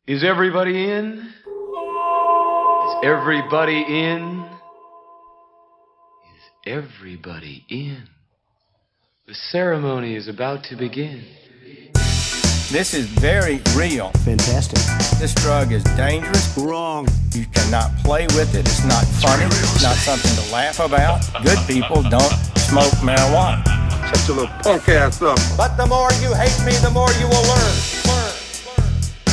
Is everybody in? Is everybody in? Is everybody in? The ceremony is about to begin. This is very real. Fantastic. This drug is dangerous. Wrong. You cannot play with it. It's not funny. It's not something to laugh about. Good people don't smoke marijuana. Shut your little punk ass up. But the more you hate me, the more you will learn.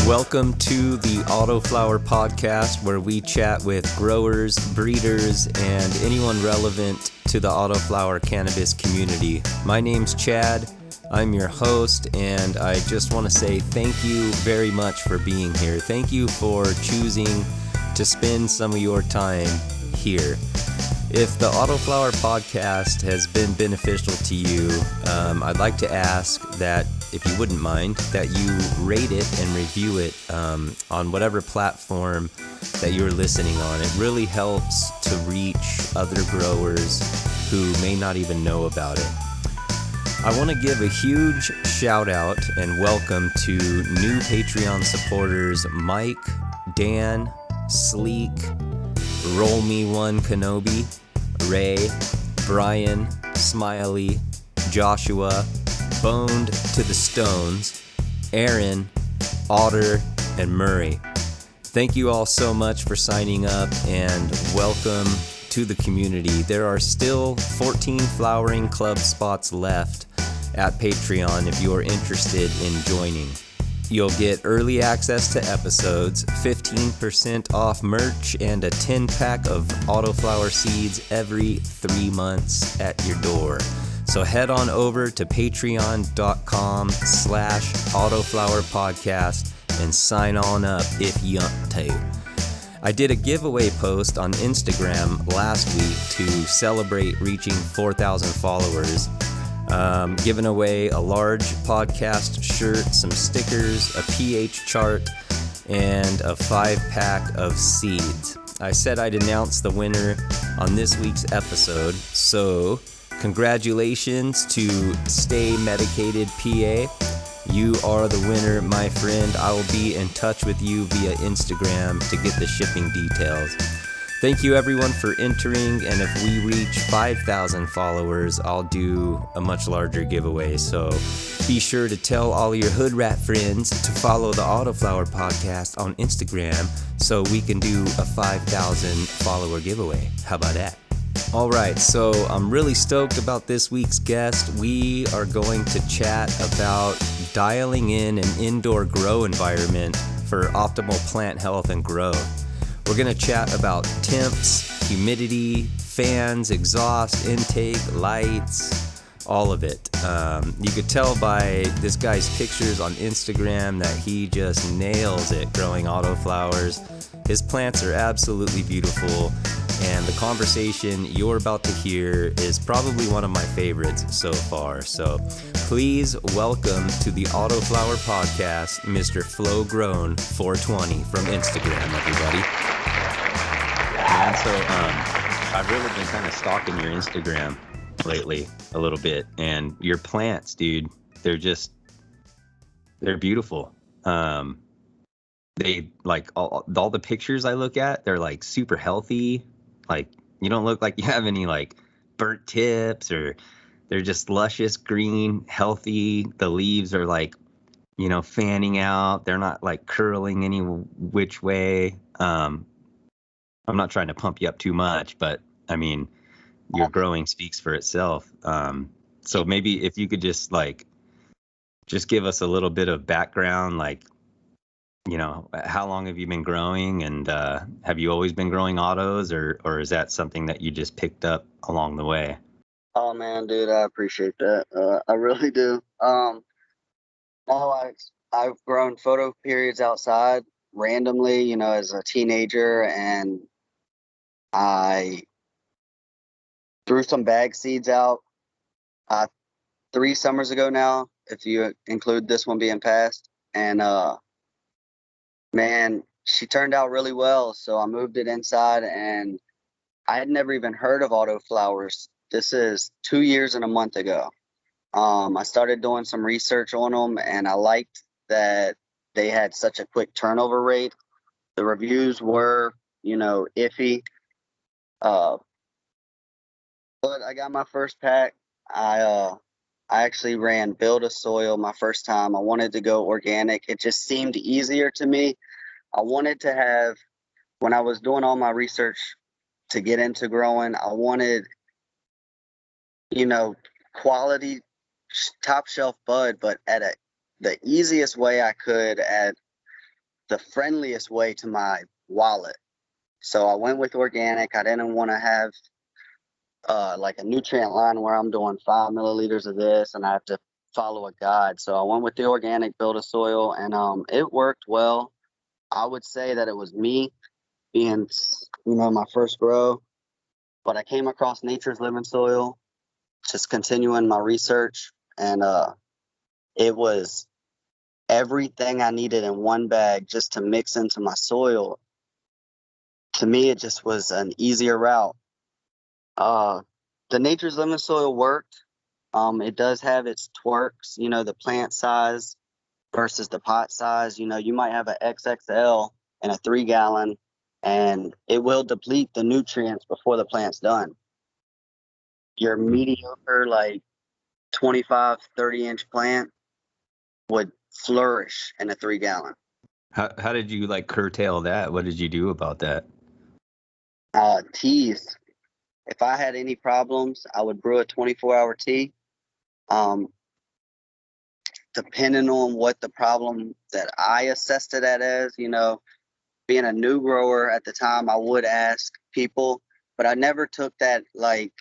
Welcome to the Autoflower podcast, where we chat with growers, breeders, and anyone relevant to the Autoflower cannabis community. My name's Chad. I'm your host, and I just want to say thank you very much for being here. Thank you for choosing to spend some of your time here. If the Autoflower podcast has been beneficial to you, I'd like to ask that, if you wouldn't mind, that you rate it and review it on whatever platform that you're listening on. It really helps to reach other growers who may not even know about it. I want to give a huge shout out and welcome to new Patreon supporters Mike, Dan, Sleek, RollMeOneKenobi, Ray, Brian, Smiley, Joshua, BonedtotheStones, Aaron, Oter and Murray. Thank you all so much for signing up and welcome to the community. There are still 14 flowering club spots left at Patreon if you are interested in joining. You'll get early access to episodes, 15% off merch, and a 10-pack of Autoflower seeds every 3 months at your door. So head on over to patreon.com/autoflowerpodcast and sign on up if you want to. I did a giveaway post on Instagram last week to celebrate reaching 4,000 followers. Giving away a large podcast shirt, some stickers, a pH chart, and a 5-pack of seeds. I said I'd announce the winner on this week's episode, so congratulations to Stay Medicated PA. You are the winner, my friend. I will be in touch with you via Instagram to get the shipping details. Thank you everyone for entering, and if we reach 5,000 followers, I'll do a much larger giveaway. So be sure to tell all your hood rat friends to follow the Autoflower podcast on Instagram so we can do a 5,000 follower giveaway. How about that? All right, so I'm really stoked about this week's guest. We are going to chat about dialing in an indoor grow environment for optimal plant health and growth. We're going to chat about temps, humidity, fans, exhaust, intake, lights, all of it. You could tell by this guy's pictures on Instagram that he just nails it growing autoflowers. His plants are absolutely beautiful, and the conversation you're about to hear is probably one of my favorites so far. So please welcome to the Autoflower podcast, Mr.FloGrown420 from Instagram, everybody. And so I've really been kind of stalking your Instagram lately a little bit, and your plants, dude, they're beautiful. They like all the pictures I look at, they're like super healthy. Like, you don't look like you have any like burnt tips, or they're just luscious green, healthy. The leaves are like, fanning out. They're not like curling any which way. I'm not trying to pump you up too much, but I mean, your growing speaks for itself. So maybe if you could just give us a little bit of background, how long have you been growing, and have you always been growing autos, or is that something that you just picked up along the way? Oh man, dude, I appreciate that. I really do. I've grown photo periods outside randomly, as a teenager, and I threw some bag seeds out 3 summers ago now, if you include this one being passed, and man, she turned out really well. So I moved it inside, and I had never even heard of autoflowers. This is 2 years and a month ago. I started doing some research on them, and I liked that they had such a quick turnover rate. The reviews were, iffy. But I got my first pack. I actually ran Build a Soil my first time. I wanted to go organic. It just seemed easier to me. I wanted to have, when I was doing all my research to get into growing, I wanted, quality top shelf bud, but at the easiest way I could, at the friendliest way to my wallet. So I went with organic. I didn't want to have like a nutrient line where I'm doing 5 milliliters of this and I have to follow a guide. So I went with the organic Build a Soil, and it worked well. I would say that it was me being, my first grow, but I came across Nature's Living Soil, just continuing my research, and it was everything I needed in one bag just to mix into my soil. To me, it just was an easier route. The Nature's Living Soil worked. It does have its twerks, the plant size versus the pot size. You might have an XXL in a 3-gallon, and it will deplete the nutrients before the plant's done. Your mediocre, like 25, 30-inch plant would flourish in a 3-gallon. How did you like curtail that? What did you do about that? Teas. If I had any problems, I would brew a 24-hour tea. Depending on what the problem that I assessed it at as, being a new grower at the time, I would ask people, but I never took that like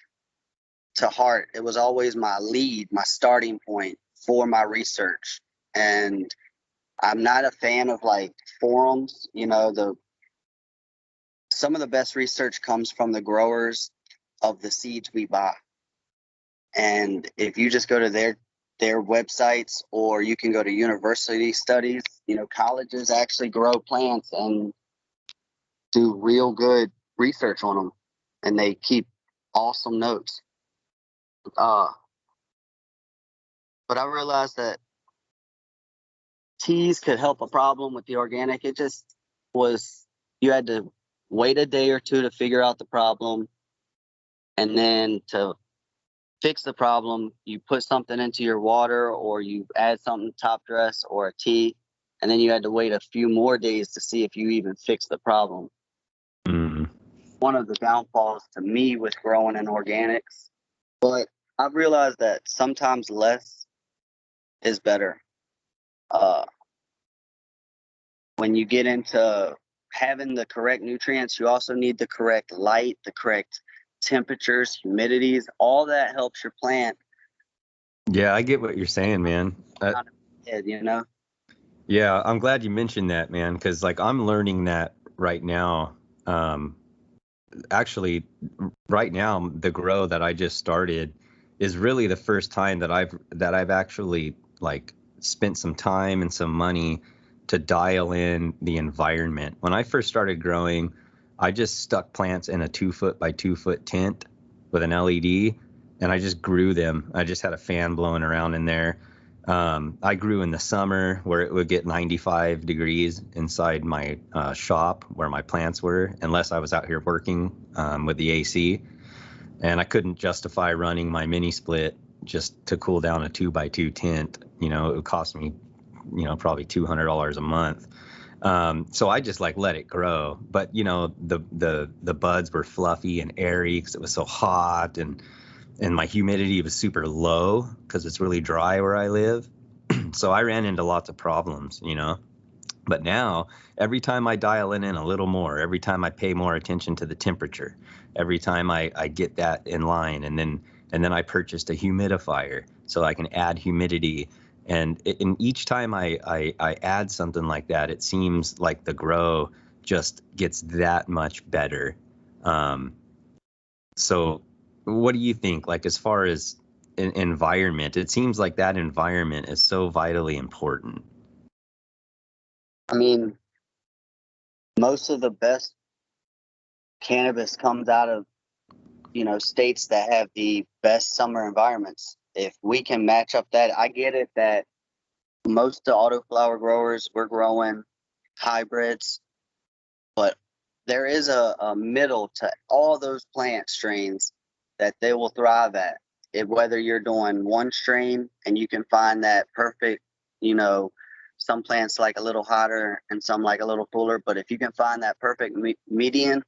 to heart. It was always my lead, my starting point for my research. And I'm not a fan of like forums. Some of the best research comes from the growers of the seeds we buy. And if you just go to their websites, or you can go to university studies, colleges actually grow plants and do real good research on them, and they keep awesome notes. But I realized that teas could help a problem with the organic. It just was, you had to wait a day or two to figure out the problem, and then to fix the problem, you put something into your water, or you add something top dress or a tea, and then you had to wait a few more days to see if you even fix the problem. Mm. One of the downfalls to me with growing in organics, but I've realized that sometimes less is better. When you get into having the correct nutrients, you also need the correct light, the correct temperatures, humidities. All that helps your plant. Yeah, I get what you're saying, man. Yeah, I'm glad you mentioned that, man, because like I'm learning that right now. Actually, right now, the grow that I just started is really the first time that I've actually like spent some time and some money to dial in the environment. When I first started growing, I just stuck plants in a 2-foot by 2-foot tent with an LED, and I just grew them. I just had a fan blowing around in there. I grew in the summer where it would get 95 degrees inside my shop where my plants were, unless I was out here working with the AC. And I couldn't justify running my mini split just to cool down a 2x2 tent. It would cost me, probably $200 a month. So I just like let it grow. But, the buds were fluffy and airy because it was so hot, and my humidity was super low because it's really dry where I live. So I ran into lots of problems, But now, every time I dial in a little more, every time I pay more attention to the temperature, every time I get that in line, and then I purchased a humidifier so I can add humidity. And each time I add something like that, it seems like the grow just gets that much better. So what do you think, like, as far as environment? It seems like that environment is so vitally important. I mean, most of the best cannabis comes out of, states that have the best summer environments. If we can match up that, I get it that most of the autoflower growers, we're growing hybrids, but there is a middle to all those plant strains that they will thrive at. Whether you're doing one strain and you can find that perfect, some plants like a little hotter and some like a little cooler, but if you can find that perfect median,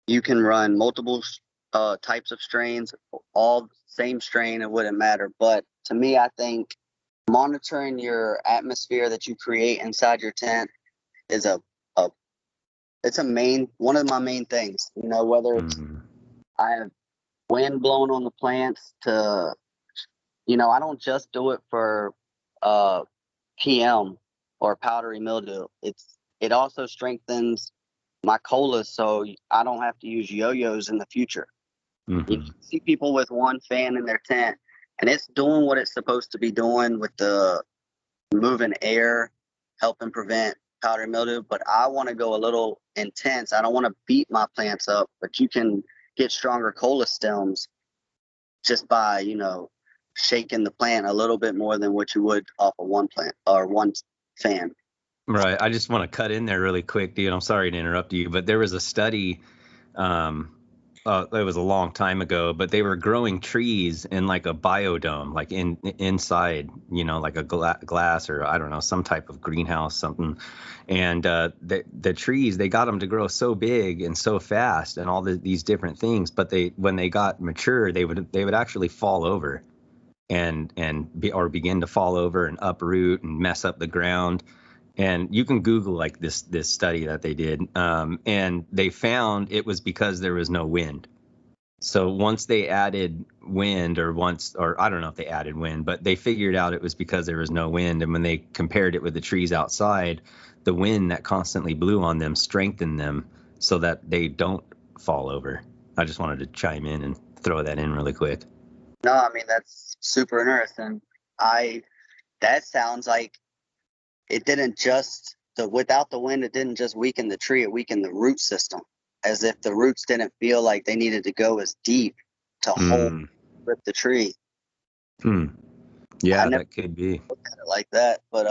you can run multiple types of strains, all same strain, it wouldn't matter. But to me, I think monitoring your atmosphere that you create inside your tent is one of my main things. Whether it's I have wind blowing on the plants to, I don't just do it for PM or powdery mildew. It also strengthens my colas, so I don't have to use yo-yos in the future. You see people with one fan in their tent, and it's doing what it's supposed to be doing with the moving air, helping prevent powdery mildew. But I want to go a little intense. I don't want to beat my plants up, but you can get stronger cola stems just by, shaking the plant a little bit more than what you would off of one plant or one fan. Right. I just want to cut in there really quick, dude. I'm sorry to interrupt you, but there was a study, it was a long time ago, but they were growing trees in like a biodome, like inside, like a glass or I don't know, some type of greenhouse, something. And the trees, they got them to grow so big and so fast and all these different things. But when they got mature, they would actually fall over and begin to fall over and uproot and mess up the ground. And you can Google like this study that they did, and they found it was because there was no wind. So once they added wind, or I don't know if they added wind, but they figured out it was because there was no wind. And when they compared it with the trees outside, the wind that constantly blew on them strengthened them so that they don't fall over. I just wanted to chime in and throw that in really quick. No, I mean, that's super interesting. That sounds like it didn't just, without the wind, it didn't just weaken the tree, it weakened the root system, as if the roots didn't feel like they needed to go as deep to hold with the tree. Yeah, that could be. Looked at it like that, but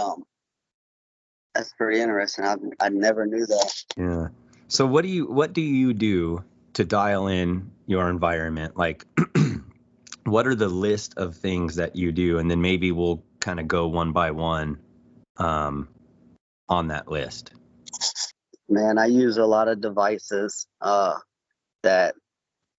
that's pretty interesting. I never knew that. Yeah. So what do you do to dial in your environment? Like, what are the list of things that you do? And then maybe we'll kind of go one by one on that list. Man, I use a lot of devices that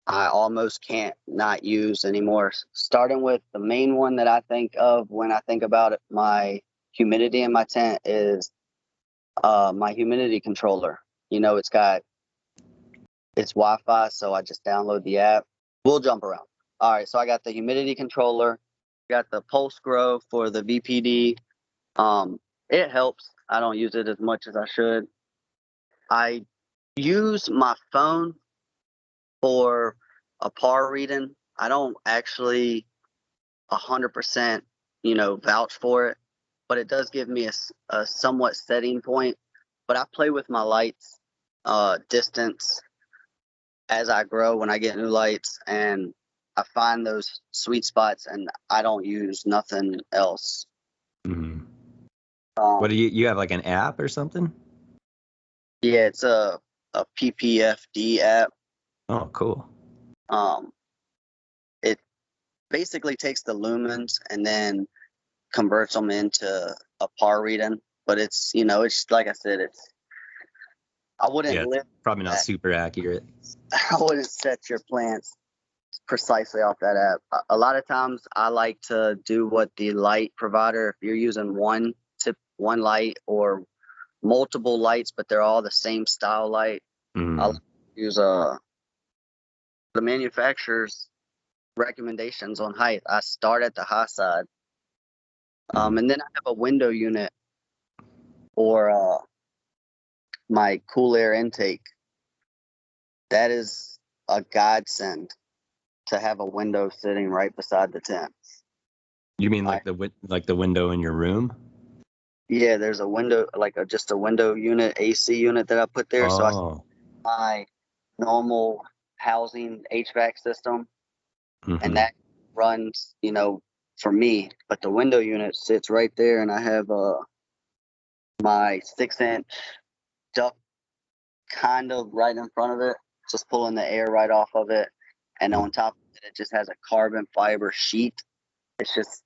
I almost can't not use anymore. Starting with the main one that I think of when I think about it, my humidity in my tent is my humidity controller. It's Wi-Fi, so I just download the app. We'll jump around. All right, so I got the humidity controller, got the pulse grow for the VPD. It helps. I don't use it as much as I should. I use my phone for a par reading. I don't actually 100%, vouch for it, but it does give me a somewhat setting point. But I play with my lights, distance as I grow when I get new lights, and I find those sweet spots, and I don't use nothing else. Mm-hmm. What do you have, like an app or something? Yeah, it's a PPFD app. Oh, cool. It basically takes the lumens and then converts them into a par reading. But it's like I said, I wouldn't probably not super accurate. I wouldn't set your plants precisely off that app. A lot of times I like to do what the light provider, if you're using one light or multiple lights, but they're all the same style light, I'll use the manufacturer's recommendations on height. I start at the high side. And then I have a window unit for my cool air intake. That is a godsend to have a window sitting right beside the tent. You mean like the window in your room? Yeah, there's a window, just a window unit, AC unit that I put there. So I my normal housing HVAC system, and that runs, for me, but the window unit sits right there, and I have my 6-inch duct kind of right in front of it, just pulling the air right off of it. And on top of it, it just has a carbon fiber sheet. It's just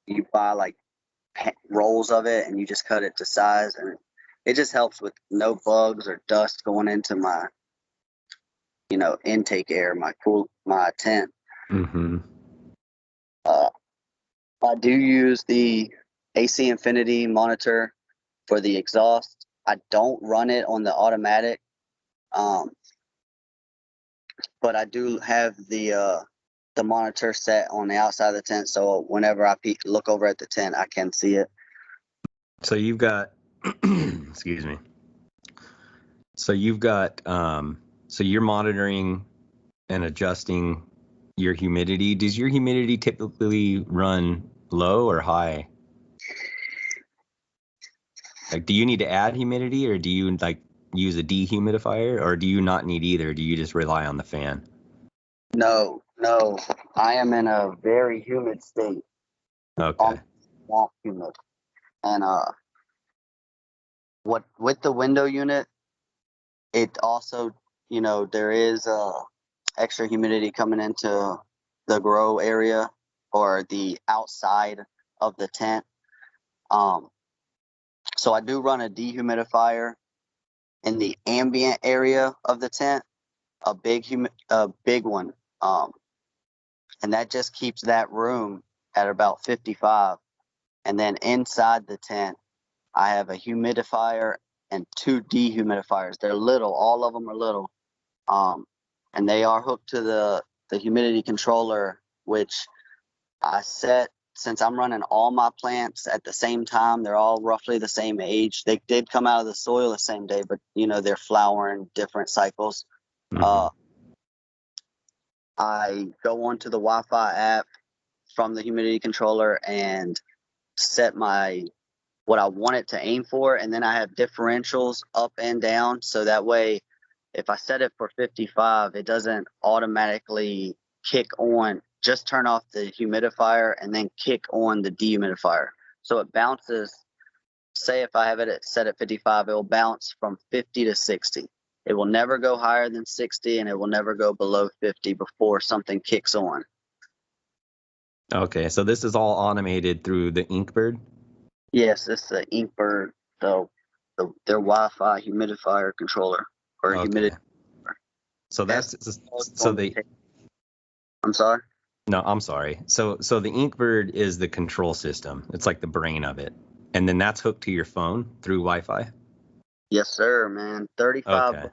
you buy like rolls of it, and you just cut it to size, and it just helps with no bugs or dust going into my, intake air, my tent. Mm-hmm. I do use the AC Infinity monitor for the exhaust. I don't run it on the automatic, but I do have the monitor set on the outside of the tent, so whenever I look over at the tent, I can see it. So you've got, excuse me. So you've got, so you're monitoring and adjusting your humidity. Does your humidity typically run low or high? Like, do you need to add humidity, or do you like use a dehumidifier, or do you not need either? Do you just rely on the fan? No, I am in a very humid state. Okay. Not humid. And with the window unit, it also, there is extra humidity coming into the grow area or the outside of the tent. So I do run a dehumidifier in the ambient area of the tent, a big one, and that just keeps that room at about 55. And then inside the tent, I have a humidifier and 2 dehumidifiers. They're little, all of them are little, and they are hooked to the humidity controller, which I set. Since I'm running all my plants at the same time, they're all roughly the same age. They did come out of the soil the same day, but they're flowering different cycles. Mm-hmm. I go onto the Wi-Fi app from the humidity controller and set what I want it to aim for, and then I have differentials up and down, so that way if I set it for 55, it doesn't automatically kick on. Just turn off the humidifier and then kick on the dehumidifier. So it bounces. Say if I have it set at 55, it will bounce from 50 to 60. It will never go higher than 60, and it will never go below 50 before something kicks on. Okay, so this is all automated through the Inkbird? Yes, it's the Inkbird, their Wi-Fi humidifier controller or humidity. So I'm sorry? No, I'm sorry. So the Inkbird is the control system. It's like the brain of it. And then that's hooked to your phone through Wi-Fi? Yes, sir, man. 35, Okay.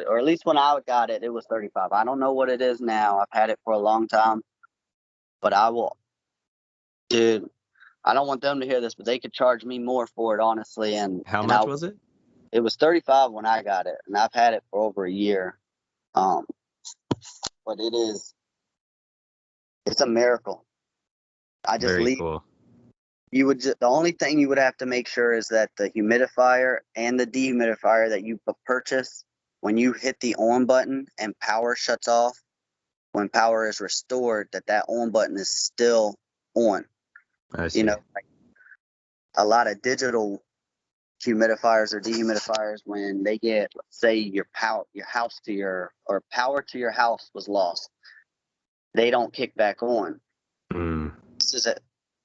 or at least when I got it, it was 35. I don't know what it is now. I've had it for a long time, but dude, I don't want them to hear this, but they could charge me more for it, honestly. And how much was it? It was 35 when I got it, and I've had it for over a year. But it's a miracle. Very cool. The only thing you would have to make sure is that the humidifier and the dehumidifier that you purchase, when you hit the on button and power shuts off, when power is restored, that on button is still on. I see. Like a lot of digital humidifiers or dehumidifiers, when they get, let's say your power to your house was lost, they don't kick back on. This is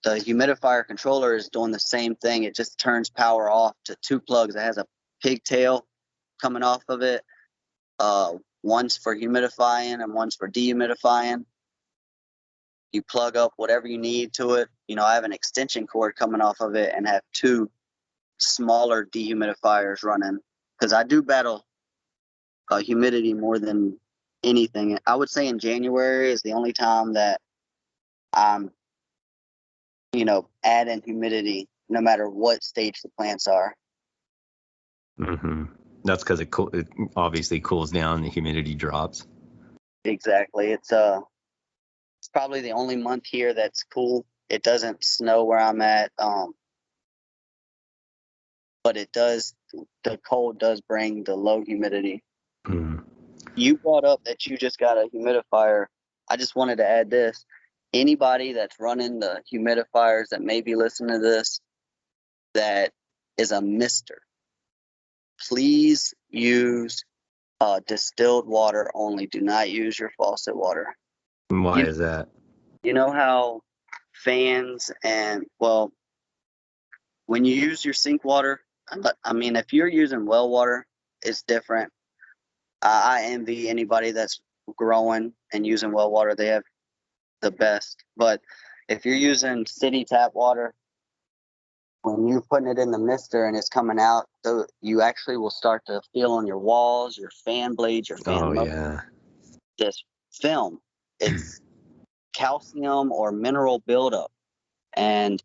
the humidifier controller is doing the same thing. It just turns power off to 2 plugs. It has a pigtail coming off of it. One's for humidifying and one's for dehumidifying. You plug up whatever you need to it. I have an extension cord coming off of it and have 2 smaller dehumidifiers running, because I do battle humidity more than anything. I would say in January is the only time that I'm adding humidity, no matter what stage the plants are. Mm-hmm. That's because it obviously cools down, the humidity drops. Exactly. It's probably the only month here that's cool. It doesn't snow where I'm at, but the cold does bring the low humidity. You brought up that you just got a humidifier. I just wanted to add this. anybody that's running the humidifiers that may be listening to this that is a mister, please use distilled water only. Do not use your faucet water. Why is that? You know how fans and, well, when you use your sink water, I mean, if you're using well water, it's different. I envy anybody that's growing and using well water. They have the best. But if you're using city tap water, when you're putting it in the mister and it's coming out, you actually will start to feel on your walls, your fan blades, your fan Yeah. this film. It's calcium or mineral buildup. And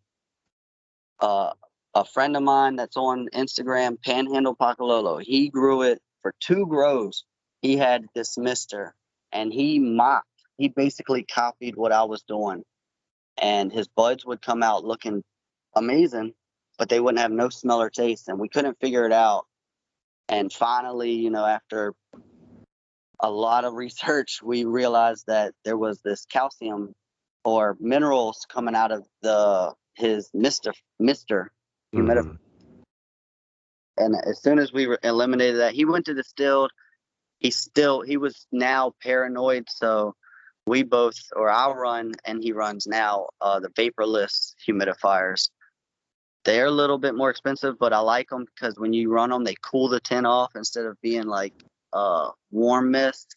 a friend of mine that's on Instagram, Panhandle Pacololo, he grew it for 2 grows. He had this mister, and he basically copied what I was doing. And his buds would come out looking amazing, but they wouldn't have no smell or taste, and we couldn't figure it out. And finally, you know, after a lot of research, we realized that there was this calcium or minerals coming out of his mister humidifier. And as soon as we eliminated that, he went to distilled. He was now paranoid, so we both, or I run and he runs now, the vaporless humidifiers. They're a little bit more expensive, but I like them because when you run them, they cool the tent off instead of being like warm mist.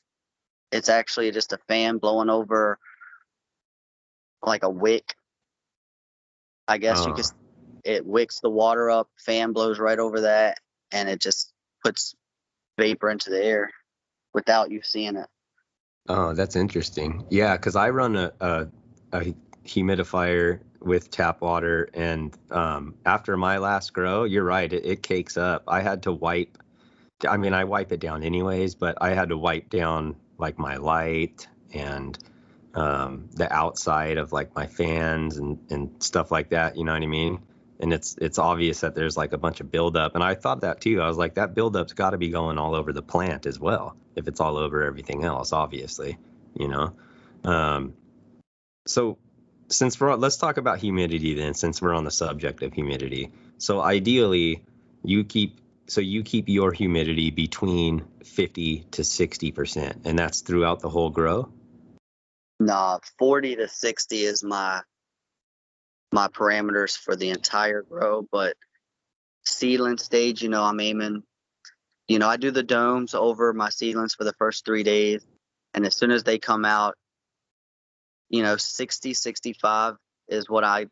It's actually just a fan blowing over like a wick. I guess you could. It wicks the water up, fan blows right over that, and it just puts vapor into the air without you seeing it. Oh, that's interesting. Yeah, because I run a humidifier with tap water, and after my last grow, you're right, it cakes up. I had to wipe. I mean, I wipe it down anyways, but I had to wipe down like my light and the outside of like my fans and stuff like that. You know what I mean? And it's obvious that there's like a bunch of buildup. And I thought that too. I was like, that buildup's got to be going all over the plant as well, if it's all over everything else, obviously, you know. So let's talk about humidity then, since we're on the subject of humidity. So ideally, you keep your humidity between 50 to 60%, and that's throughout the whole grow? Nah, 40 to 60 is my parameters for the entire grow. But seedling stage, you know, I'm aiming, you know, I do the domes over my seedlings for the first 3 days, and as soon as they come out, you know, 60, 65 is what I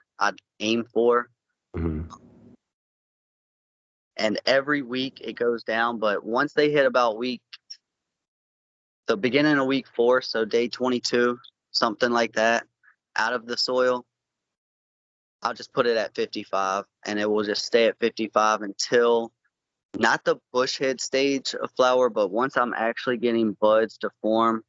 aim for. And every week it goes down, but once they hit about the beginning of week 4, so day 22, something like that, out of the soil, I'll just put it at 55, and it will just stay at 55 until, not the bush head stage of flower, but once I'm actually getting buds to form,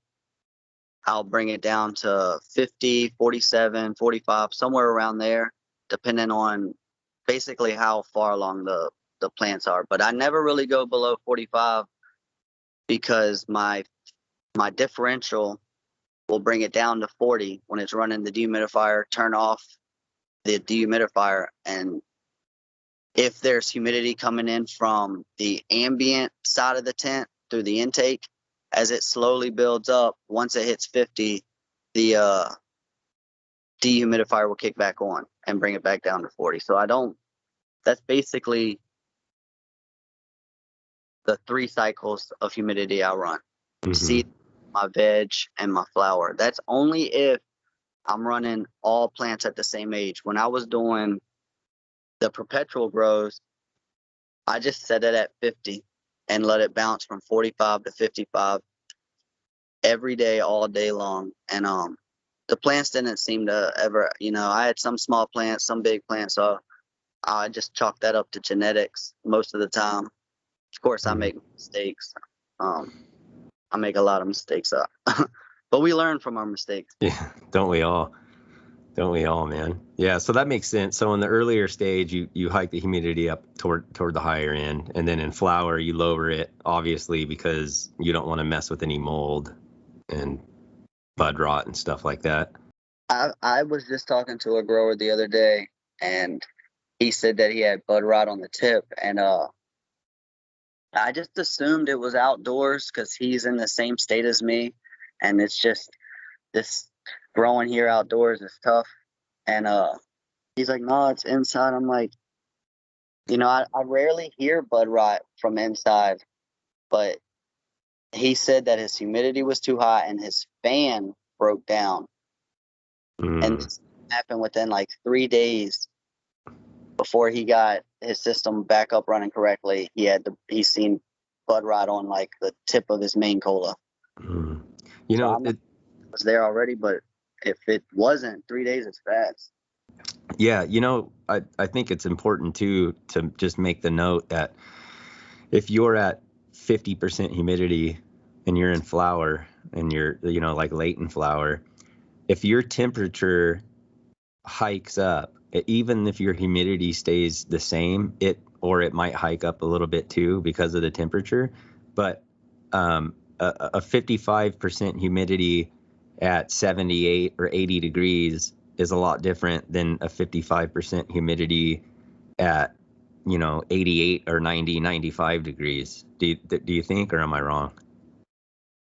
I'll bring it down to 50, 47, 45, somewhere around there, depending on basically how far along the plants are. But I never really go below 45 because my differential will bring it down to 40 when it's running the dehumidifier, turn off the dehumidifier, and if there's humidity coming in from the ambient side of the tent through the intake, as it slowly builds up, once it hits 50, the dehumidifier will kick back on and bring it back down to 40. So that's basically the 3 cycles of humidity I run. Seed, my veg, and my flower. That's only if I'm running all plants at the same age. When I was doing the perpetual grows, I just set it at 50 and let it bounce from 45 to 55 every day, all day long. And the plants didn't seem to ever, you know, I had some small plants, some big plants, so I just chalked that up to genetics most of the time. Of course, I make mistakes. I make a lot of mistakes, but we learn from our mistakes. Yeah, don't we all? Don't we all, man? Yeah, so that makes sense. So in the earlier stage, you hike the humidity up toward the higher end, and then in flower, you lower it, obviously, because you don't want to mess with any mold and bud rot and stuff like that. I was just talking to a grower the other day, and he said that he had bud rot on the tip, and I just assumed it was outdoors because he's in the same state as me, and it's just this growing here outdoors is tough. And he's like, no, it's inside. I'm like, I rarely hear bud rot from inside, but he said that his humidity was too high and his fan broke down. And this happened within like 3 days before he got his system back up running correctly. He's seen bud rot on like the tip of his main cola. It was there already, but if it wasn't, 3 days is fast. Yeah, I think it's important too to just make the note that if you're at 50% humidity and you're in flower and you're, like late in flower, if your temperature hikes up, even if your humidity stays the same, it might hike up a little bit too because of the temperature. But a 55% humidity at 78 or 80 degrees is a lot different than a 55% humidity at 88 or 90, 95 degrees. Do you think, or am I wrong?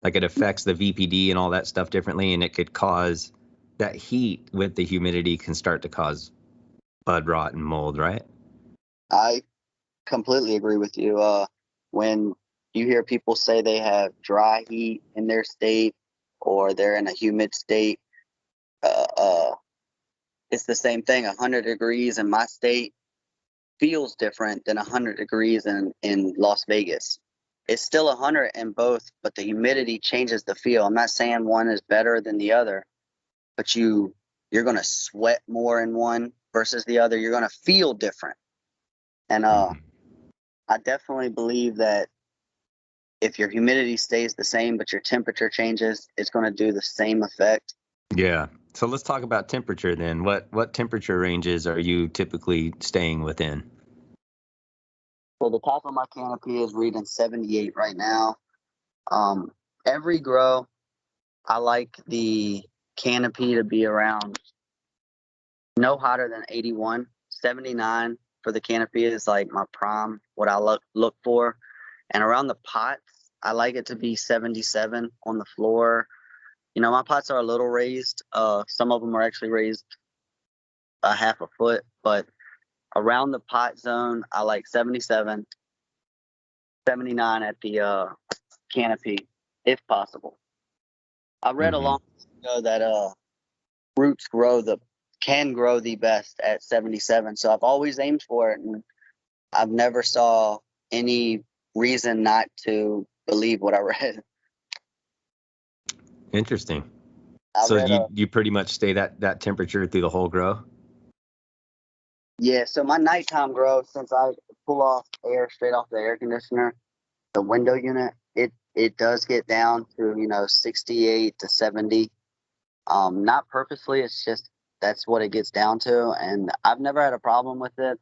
Like it affects the VPD and all that stuff differently, and it could cause that heat with the humidity can start to cause bud rot and mold, right? I completely agree with you. When you hear people say they have dry heat in their state or they're in a humid state, it's the same thing. 100 degrees in my state feels different than 100 degrees in Las Vegas. It's still 100 in both, but the humidity changes the feel. I'm not saying one is better than the other, but you're going to sweat more in one versus the other. You're going to feel different. And I definitely believe that if your humidity stays the same, but your temperature changes, it's going to do the same effect. Yeah. So let's talk about temperature then. What temperature ranges are you typically staying within? So the top of my canopy is reading 78 right now. Every grow, I like the canopy to be around no hotter than 81. 79 for the canopy is like my prime, what I look for. And around the pots, I like it to be 77 on the floor. My pots are a little raised. Some of them are actually raised a half a foot, but around the pot zone, I like 77, 79 at the canopy, if possible. I read a long time ago that roots can grow the best at 77, so I've always aimed for it, and I've never saw any reason not to believe what I read. Interesting. So you pretty much stay that temperature through the whole grow? Yeah, so my nighttime grow, since I pull off air straight off the air conditioner, the window unit, it does get down to 68 to 70. Not purposely, it's just that's what it gets down to, and I've never had a problem with it.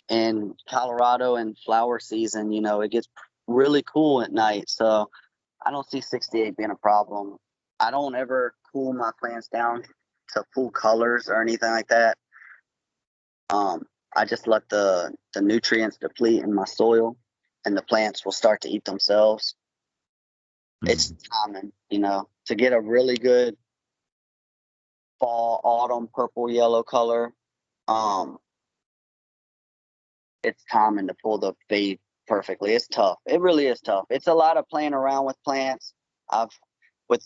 In Colorado in flower season, it gets really cool at night, so I don't see 68 being a problem. I don't ever cool my plants down to full colors or anything like that. I just let the nutrients deplete in my soil, and the plants will start to eat themselves. It's common, to get a really good fall, autumn, purple, yellow color. It's common to pull the fade perfectly. It's tough. It really is tough. It's a lot of playing around with plants.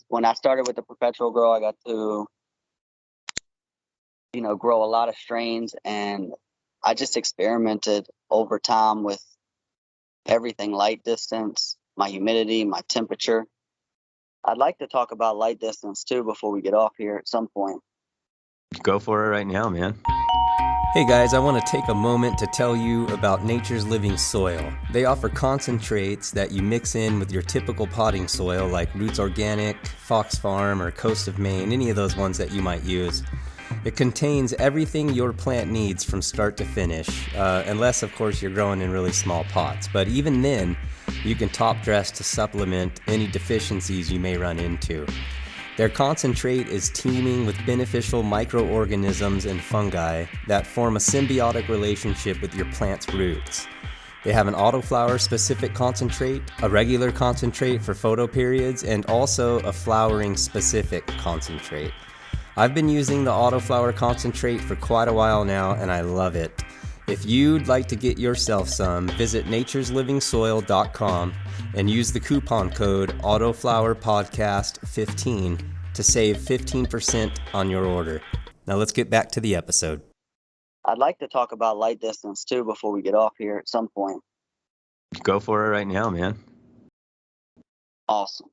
When I started with the perpetual grow, I got to grow a lot of strains, and I just experimented over time with everything: light distance, my humidity, my temperature. I'd like to talk about light distance too before we get off here at some point. Go for it right now, man. Hey guys, I want to take a moment to tell you about Nature's Living Soil. They offer concentrates that you mix in with your typical potting soil like Roots Organic, Fox Farm, or Coast of Maine, any of those ones that you might use. It contains everything your plant needs from start to finish, unless of course you're growing in really small pots. But even then, you can top dress to supplement any deficiencies you may run into. Their concentrate is teeming with beneficial microorganisms and fungi that form a symbiotic relationship with your plant's roots. They have an Autoflower specific concentrate, a regular concentrate for photo periods, and also a flowering specific concentrate. I've been using the Autoflower concentrate for quite a while now, and I love it. If you'd like to get yourself some, visit naturslivingsoil.com and use the coupon code AutoflowerPodcast15 to save 15% on your order. Now let's get back to the episode. I'd like to talk about light distance too before we get off here at some point. Go for it right now, man. Awesome.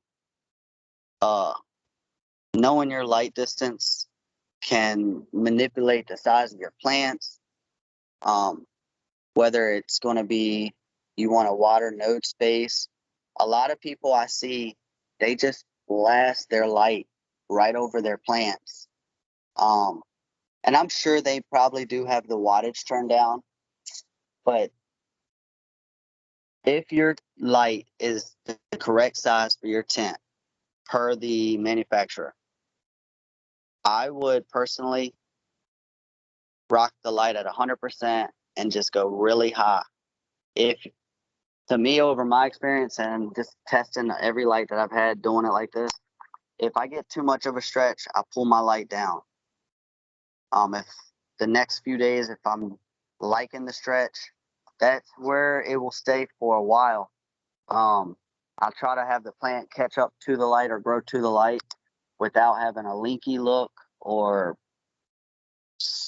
Knowing your light distance can manipulate the size of your plants. Whether it's going to be you want a water node space. A lot of people I see, they just blast their light right over their plants. And I'm sure they probably do have the wattage turned down. But if your light is the correct size for your tent per the manufacturer, I would personally rock the light at 100% and just go really high. If, to me, over my experience and just testing every light that I've had doing it like this, if I get too much of a stretch, I pull my light down. If the next few days, if I'm liking the stretch, that's where it will stay for a while. I'll try to have the plant catch up to the light or grow to the light without having a linky look, or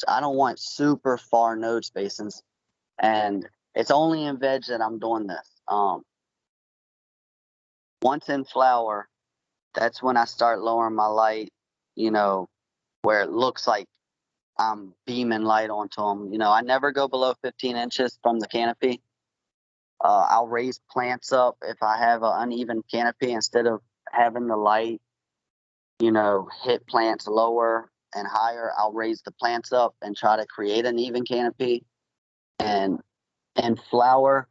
I don't want super far node spacings. And it's only in veg that I'm doing this. Once in flower, that's when I start lowering my light, where it looks like I'm beaming light onto them. I never go below 15 inches from the canopy. I'll raise plants up if I have an uneven canopy, instead of having the light, hit plants lower and higher. I'll raise the plants up and try to create an even canopy. And flower,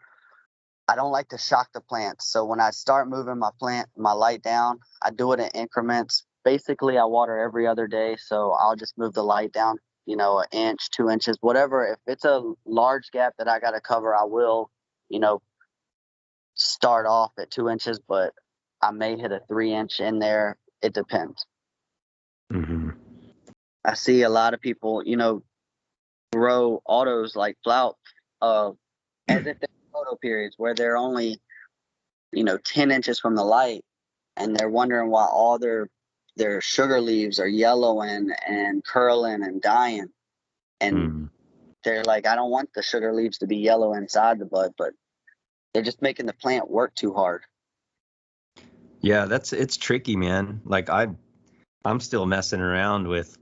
I don't like to shock the plants. So when I start moving my light down, I do it in increments. Basically, I water every other day, so I'll just move the light down, an inch, 2 inches, whatever. If it's a large gap that I got to cover, I will, start off at 2 inches, but I may hit a 3-inch in there. It depends. Mm-hmm. I see a lot of people, grow autos like flout, as if they're photo periods where they're only, 10 inches from the light, and they're wondering why all their sugar leaves are yellowing and curling and dying. And they're like, I don't want the sugar leaves to be yellow inside the bud, but they're just making the plant work too hard. Yeah, it's tricky, man. Like I'm still messing around with,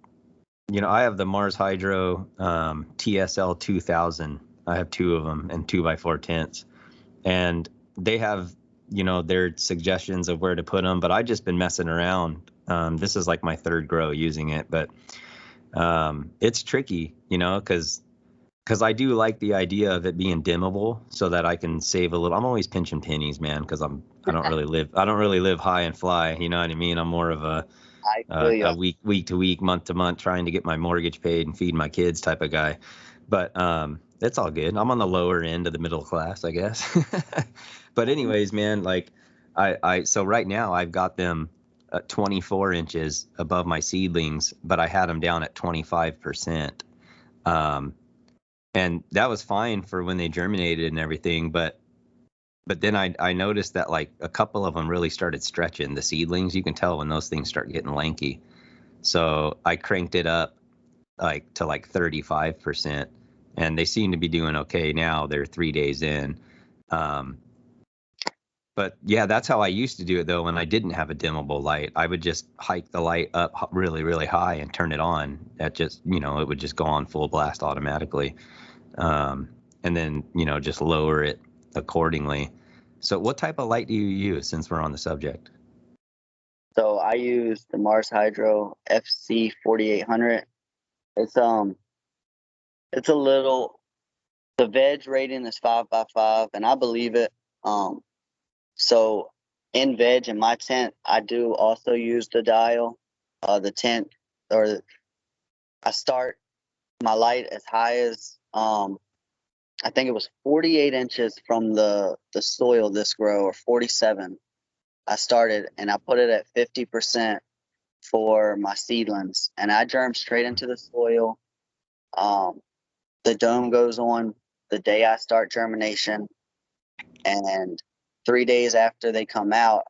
I have the Mars Hydro TSL 2000. I have 2 of them and 2x4 tents, and they have, their suggestions of where to put them, but I've just been messing around. This is like my 3rd grow using it, but it's tricky, because I do like the idea of it being dimmable so that I can save a little. I'm always pinching pennies, man, because I don't really live high and fly. You know what I mean? I'm more of a week to week, month to month, trying to get my mortgage paid and feed my kids type of guy. But it's all good. I'm on the lower end of the middle class, I guess. But anyways, man, like so right now I've got them 24 inches above my seedlings, but I had them down at 25%. And that was fine for when they germinated and everything, but then I noticed that like a couple of them really started stretching. The seedlings, you can tell when those things start getting lanky. So I cranked it up to 35%, and they seem to be doing okay now. They're 3 days in. But yeah, that's how I used to do it though. When I didn't have a dimmable light, I would just hike the light up really, really high and turn it on. That just, it would just go on full blast automatically. And then, just lower it accordingly. So what type of light do you use, since we're on the subject? So I use the Mars Hydro FC 4800. It's a little, the veg rating is 5x5, and I believe it. So in veg in my tent, I do also use the dial. the tent, or I start my light as high as I think it was 48 inches from the soil this grow, or 47. I started, and I put it at 50% for my seedlings, and I germ straight into the soil. The dome goes on the day I start germination, and 3 days after they come out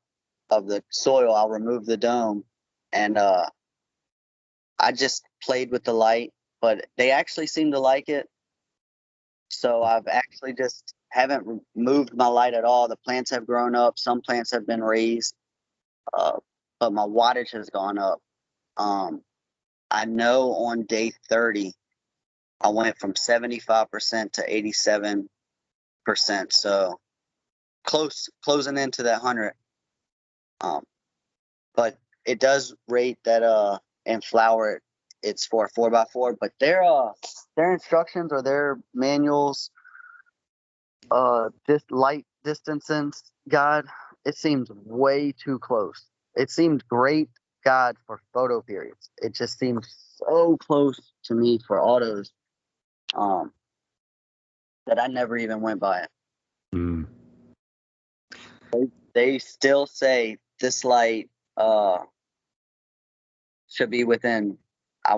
of the soil, I'll remove the dome, and I just played with the light, but they actually seem to like it. So I've actually just haven't moved my light at all. The plants have grown up. Some plants have been raised, but my wattage has gone up. I know on day 30, I went from 75% to 87%. So closing into that 100. But it does rate that in flower it's for a 4x4, but their instructions or their manuals, this light distances guide, it seems way too close. It seemed great guide for photo periods. It just seems so close to me for autos, that I never even went by it. Mm. They still say this light should be within, I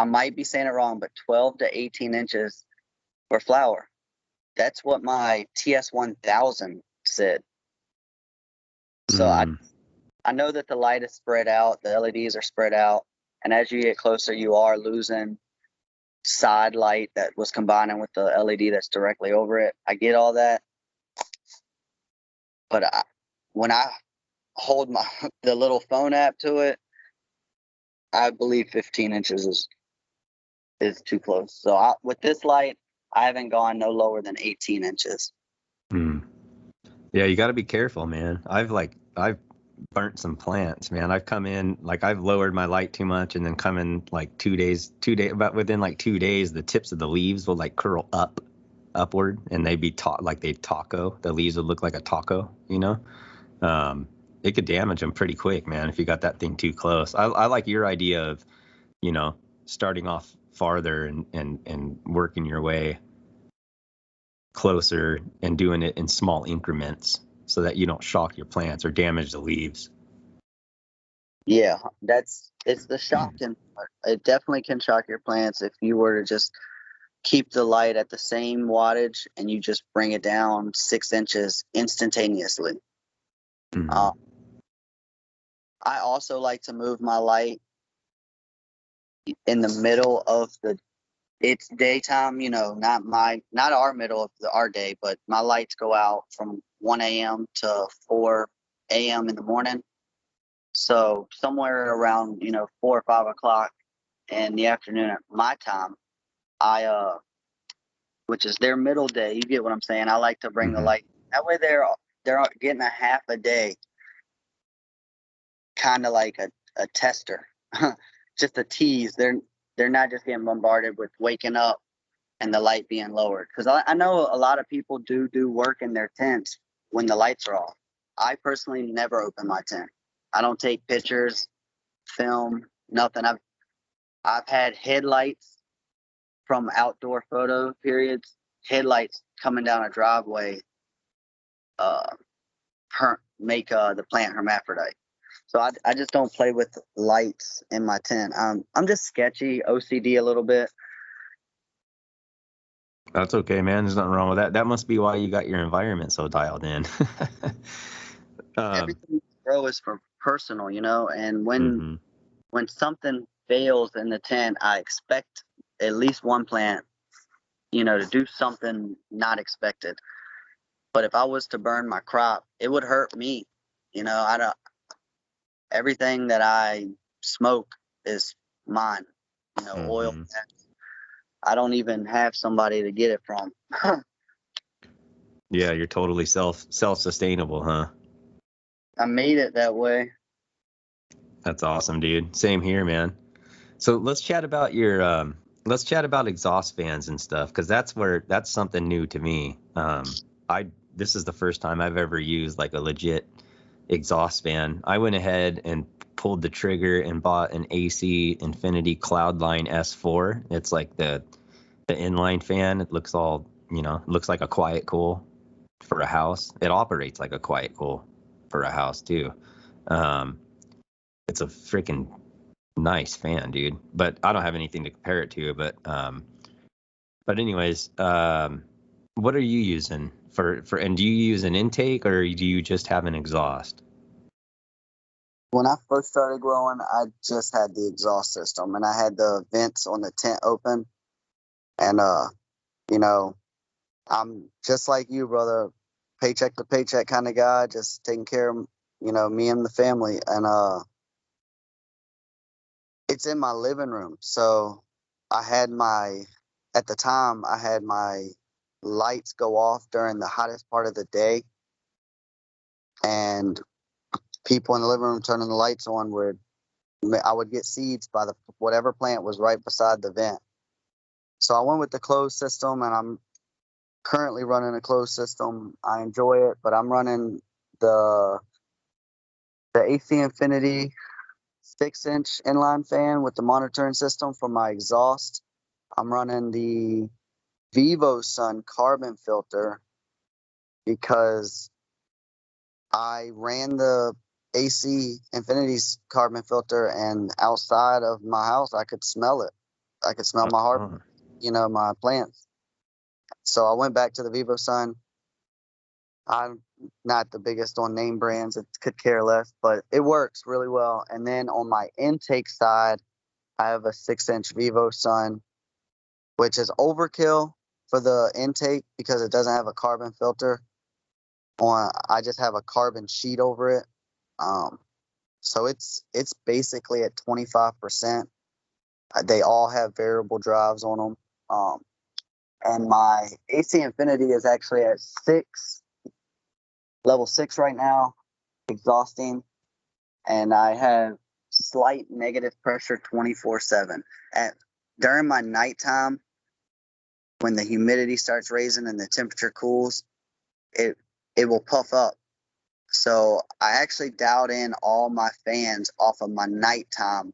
might be saying it wrong, but 12 to 18 inches for flower. That's what my TS1000 said. So I know that the light is spread out, the LEDs are spread out, and as you get closer, you are losing side light that was combining with the LED that's directly over it. I get all that, but when I hold the little phone app to it, I believe 15 inches is too close. So with this light, I haven't gone no lower than 18 inches. Yeah, you got to be careful, man. I've burnt some plants, man. I've come in, like, I've lowered my light too much, and then come in like 2 days, about within like 2 days, the tips of the leaves will like curl upward, and they'd be like they taco. The leaves would look like a taco, you know? It could damage them pretty quick, man, if you got that thing too close. I like your idea of, you know, starting off farther and working your way closer and doing it in small increments so that you don't shock your plants or damage the leaves. Yeah, it's the shocking part. It definitely can shock your plants if you were to just keep the light at the same wattage and you just bring it down 6 inches instantaneously. I also like to move my light in the middle of it's daytime, you know, not our middle of our day, but my lights go out from 1 a.m. to 4 a.m. in the morning. So somewhere around, 4 or 5 o'clock in the afternoon at my time, which is their middle day. You get what I'm saying? I like to bring the light. That way they're getting a half a day, kind of like a tester, just a tease. They're not just getting bombarded with waking up and the light being lowered. Because I know a lot of people do work in their tents when the lights are off. I personally never open my tent. I don't take pictures, film, nothing. I've had headlights from outdoor photo periods, headlights coming down a driveway, make the plant hermaphrodite. So I just don't play with lights in my tent. I'm just sketchy, OCD a little bit. That's okay, man. There's nothing wrong with that. That must be why you got your environment so dialed in. Everything you grow is for personal, and when something fails in the tent, I expect at least one plant, to do something not expected. But if I was to burn my crop, it would hurt me. Everything that I smoke is mine. Oil. I don't even have somebody to get it from. Yeah, you're totally self-sustainable, huh? I made it that way. That's awesome, dude. Same here, man. So let's chat about exhaust fans and stuff, because that's something new to me. This is the first time I've ever used like a legit exhaust fan. I went ahead and pulled the trigger and bought an AC Infinity Cloudline S4. It's like the inline fan. It looks all, looks like a quiet cool for a house. It operates like a quiet cool for a house too. It's a freaking nice fan, dude. But I don't have anything to compare it to. But anyways, what are you using for? And do you use an intake or do you just have an exhaust? When I first started growing, I just had the exhaust system, and I had the vents on the tent open. And I'm just like you, brother, paycheck to paycheck kind of guy, just taking care of me and the family. And it's in my living room, so at the time I had my lights go off during the hottest part of the day, and people in the living room turning the lights on I would get seeds by whatever plant was right beside the vent. So I went with the closed system, and I'm currently running a closed system. I enjoy it, but I'm running the AC Infinity 6-inch inline fan with the monitoring system for my exhaust. I'm running the Vivo Sun carbon filter because I ran the AC Infinity's carbon filter, and outside of my house, I could smell it. I could smell my heart, my plants. So I went back to the Vivo Sun. I'm not the biggest on name brands. It could care less, but it works really well. And then on my intake side, I have a 6-inch Vivo Sun, which is overkill for the intake because it doesn't have a carbon filter. I just have a carbon sheet over it. So it's basically at 25%. They all have variable drives on them. And my AC Infinity is actually at level 6 right now, exhausting. And I have slight negative pressure 24/7. During my nighttime, when the humidity starts raising and the temperature cools, it will puff up. So I actually dialed in all my fans off of my nighttime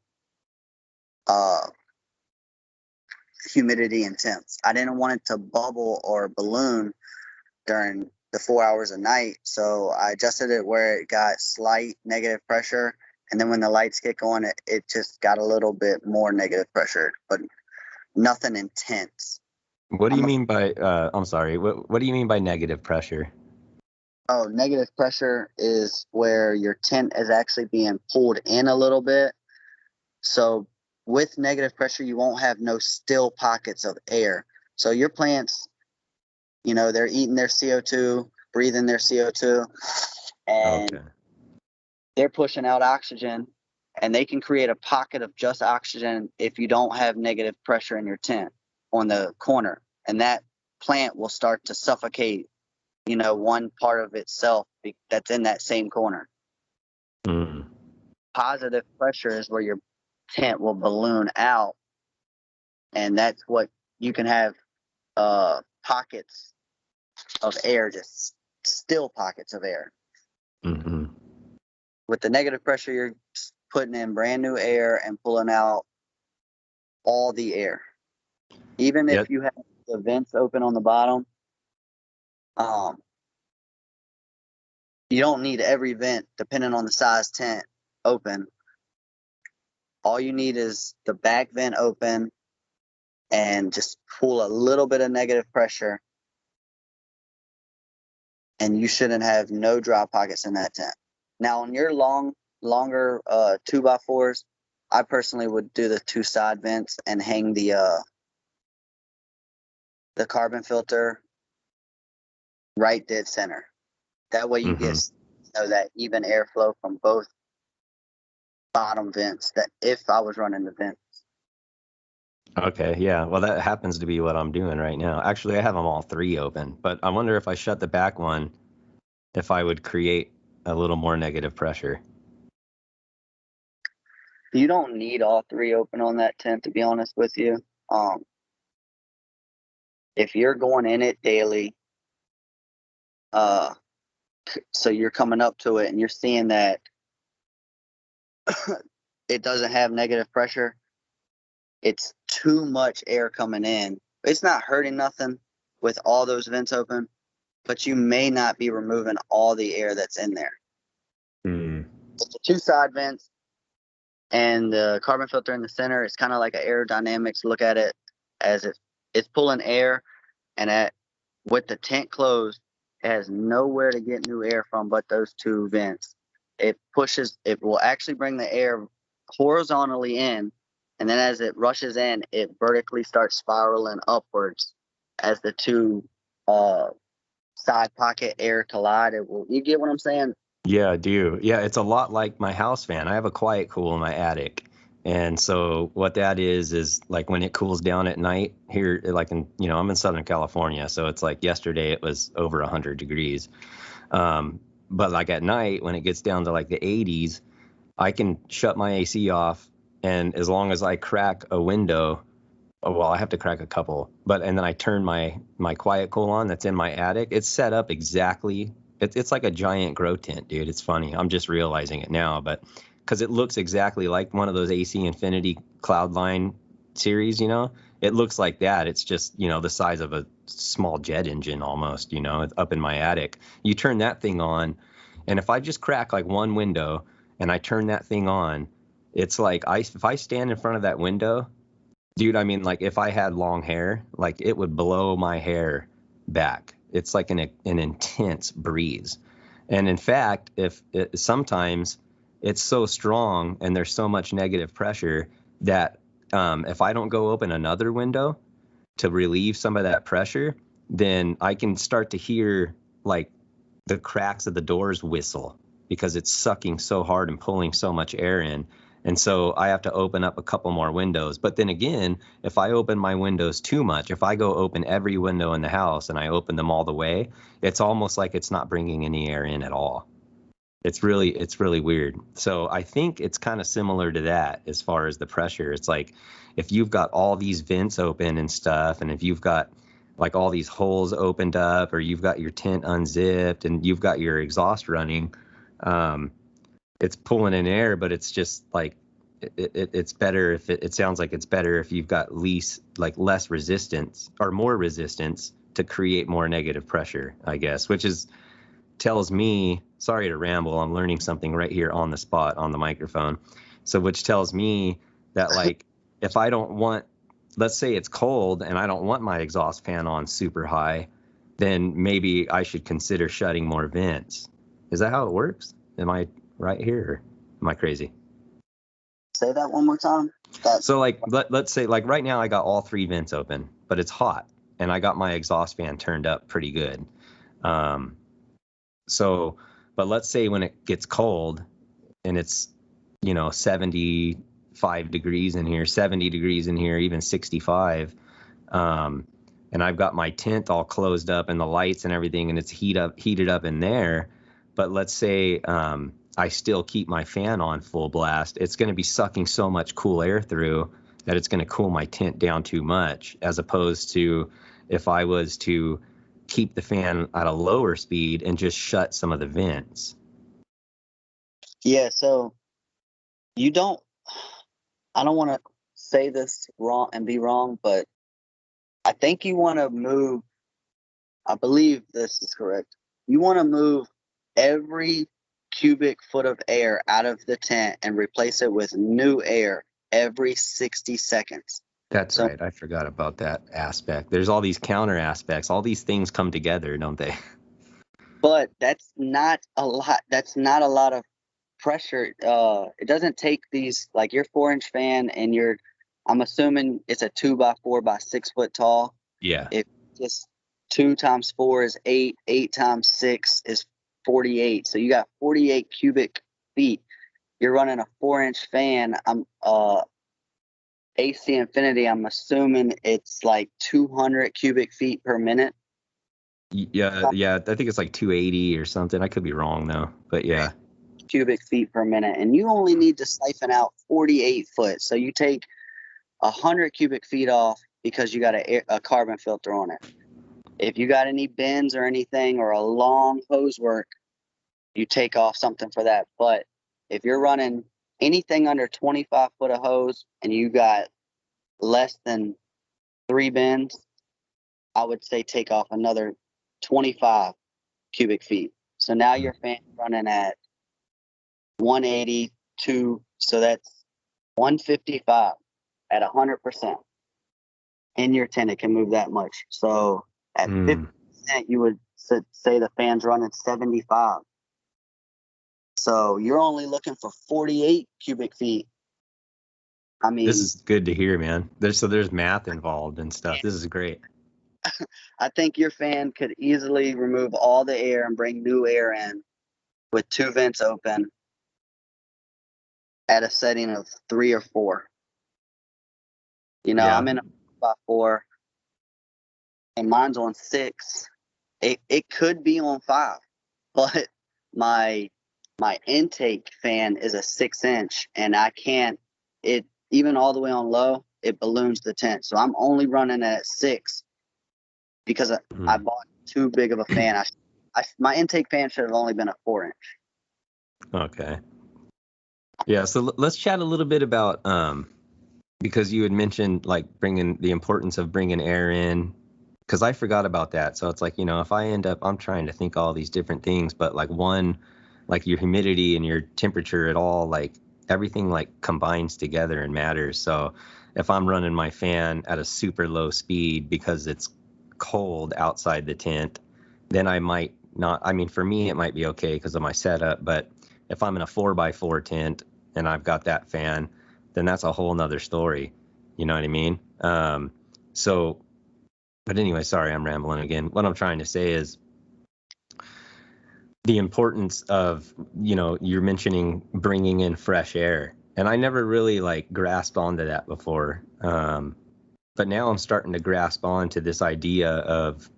humidity and temps. I didn't want it to bubble or balloon during the 4 hours a night, so I adjusted it where it got slight negative pressure, and then when the lights kick on, it just got a little bit more negative pressure, but nothing intense. What do you mean by I'm sorry, what do you mean by negative pressure? Oh, negative pressure is where your tent is actually being pulled in a little bit. So with negative pressure, you won't have no still pockets of air. So your plants, they're eating their CO2, breathing their CO2, and they're pushing out oxygen, and they can create a pocket of just oxygen if you don't have negative pressure in your tent on the corner. And that plant will start to suffocate, one part of itself that's in that same corner. Mm. Positive pressure is where your tent will balloon out, and that's what you can have pockets of air, just still pockets of air. Mm-hmm. With the negative pressure, you're putting in brand new air and pulling out all the air. Even if you have the vents open on the bottom, you don't need every vent, depending on the size tent, open. All you need is the back vent open and just pull a little bit of negative pressure, and you shouldn't have no dry pockets in that tent. Now, on your longer 2x4s, I personally would do the 2 side vents and hang the carbon filter right dead center. That way you get that even airflow from both bottom vents, that if I was running the vents. Okay, yeah. Well, that happens to be what I'm doing right now. Actually, I have them all 3 open, but I wonder if I shut the back one, if I would create a little more negative pressure. You don't need all 3 open on that tent, to be honest with you. If you're going in it daily, so you're coming up to it and you're seeing that it doesn't have negative pressure. It's too much air coming in. It's not hurting nothing with all those vents open, but you may not be removing all the air that's in there. It's the two side vents and the carbon filter in the center. It's kind of like an aerodynamics. Look at it as it's pulling air, and with the tent closed, it has nowhere to get new air from but those two vents. It will actually bring the air horizontally in, and then as it rushes in, it vertically starts spiraling upwards as the two side pocket air collide. You get what I'm saying? Yeah, I do. Yeah, it's a lot like my house fan. I have a quiet cool in my attic. And so what that is like when it cools down at night here, like I'm in Southern California. So it's like yesterday it was over 100 degrees. But like at night when it gets down to like the 80s, I can shut my AC off. And as long as I crack a window, well, I have to crack a couple, and then I turn my quiet cool on that's in my attic. It's set up exactly. It's like a giant grow tent, dude. It's funny. I'm just realizing it now, but because it looks exactly like one of those AC Infinity Cloudline series, it looks like that. It's just, the size of a small jet engine almost, up in my attic. You turn that thing on, and if I just crack like one window and I turn that thing on, it's like if I stand in front of that window, dude, I mean, like if I had long hair, like it would blow my hair back. It's like an intense breeze. And in fact, sometimes it's so strong and there's so much negative pressure that if I don't go open another window to relieve some of that pressure, then I can start to hear like the cracks of the doors whistle because it's sucking so hard and pulling so much air in. And so I have to open up a couple more windows. But then again, if I open my windows too much, if I go open every window in the house and I open them all the way, it's almost like it's not bringing any air in at all. It's really weird. So I think it's kind of similar to that as far as the pressure. It's like if you've got all these vents open and stuff, and if you've got like all these holes opened up, or you've got your tent unzipped and you've got your exhaust running, it's pulling in air, but it's just like it's better if it sounds like it's better if you've got less resistance or more resistance to create more negative pressure, I guess, which tells me, sorry to ramble, I'm learning something right here on the spot on the microphone. So which tells me that like if I don't want, let's say it's cold and I don't want my exhaust fan on super high, then maybe I should consider shutting more vents. Is that how it works? Am I right here, or am I crazy? Say that one more time. So like let's say like right now I got all three vents open, but it's hot and I got my exhaust fan turned up pretty good. But let's say when it gets cold and it's 75 degrees in here, 70 degrees in here, even 65, and I've got my tent all closed up and the lights and everything, and it's heated up in there. But let's say I still keep my fan on full blast. It's going to be sucking so much cool air through that it's going to cool my tent down too much, as opposed to if I was to keep the fan at a lower speed and just shut some of the vents. Yeah, so I don't want to say this wrong and be wrong, but I think you want to move, I believe this is correct. You want to move every cubic foot of air out of the tent and replace it with new air every 60 seconds. That's right. I forgot about that aspect. There's all these counter aspects. All these things come together, don't they? But that's not a lot. That's not a lot of pressure. It doesn't take these, like your 4-inch fan and I'm assuming it's a 2x4 by 6 foot tall. Yeah. If just 2 times 4 is 8, 8 times 6 is 48. So you got 48 cubic feet. You're running a 4-inch fan. AC Infinity, I'm assuming it's like 200 cubic feet per minute. Yeah. I think it's like 280 or something. I could be wrong though, but yeah. Cubic feet per minute, and you only need to siphon out 48 foot. So you take 100 cubic feet off because you got a carbon filter on it. If you got any bends or anything or a long hose work, you take off something for that. But if you're running anything under 25 foot of hose and you got less than 3 bends, I would say take off another 25 cubic feet. So now your fan's running at 182, so that's 155 at 100%. In your tent, it can move that much. So at 50%, you would say the fan's running 75. So you're only looking for 48 cubic feet. I mean, this is good to hear, man. There's math involved and stuff. This is great. I think your fan could easily remove all the air and bring new air in with 2 vents open at a setting of 3 or 4. You know, Yeah. I'm in a 4x4 and mine's on 6. It could be on 5, but my intake fan is a 6-inch and I can't, it even all the way on low, it balloons the tent. So I'm only running at 6 because I bought too big of a fan. My intake fan should have only been a 4-inch. Okay. Yeah. So let's chat a little bit about, because you had mentioned like bringing the importance of bringing air in, because I forgot about that. So it's like, you know, if I end up, I'm trying to think all these different things, but like like your humidity and your temperature at all, like everything like combines together and matters. So if I'm running my fan at a super low speed because it's cold outside the tent, then I might not, I mean, for me, it might be okay because of my setup, but if I'm in a 4x4 tent and I've got that fan, then that's a whole nother story. You know what I mean? But anyway, sorry, I'm rambling again. What I'm trying to say is the importance of, you know, you're mentioning bringing in fresh air. And I never really like grasped onto that before. But now I'm starting to grasp onto this idea of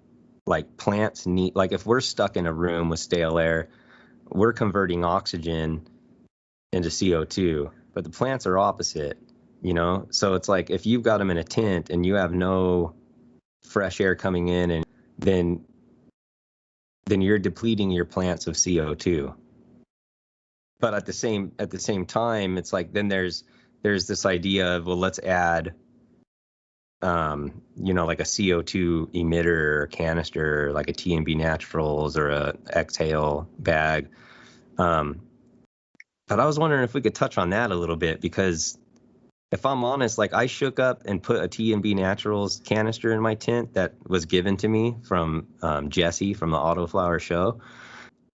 like plants need, like if we're stuck in a room with stale air, we're converting oxygen into CO2, but the plants are opposite, you know? So it's like if you've got them in a tent and you have no fresh air coming in, and then you're depleting your plants of CO2. But at the same time, it's like then there's this idea of, well, let's add you know, like a CO2 emitter or canister, like a T&B Naturals or a exhale bag. But I was wondering if we could touch on that a little bit, because if I'm honest, like I shook up and put a T&B Naturals canister in my tent that was given to me from Jesse from the Autoflower show.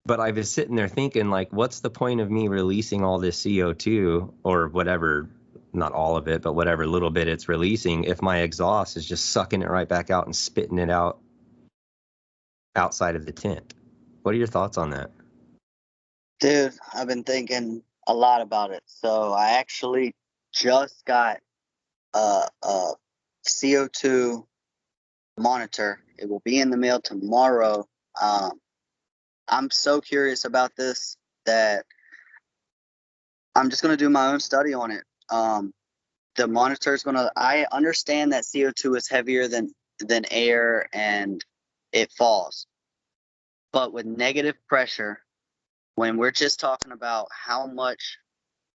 But I was sitting there thinking, like, what's the point of me releasing all this CO2 or whatever, not all of it, but whatever little bit it's releasing, if my exhaust is just sucking it right back out and spitting it out outside of the tent? What are your thoughts on that? Dude, I've been thinking a lot about it. So I actually just got a CO2 monitor. It will be in the mail tomorrow. I'm so curious about this that I'm just going to do my own study on it. The monitor is going to, I understand that CO2 is heavier than air and it falls. But with negative pressure, when we're just talking about how much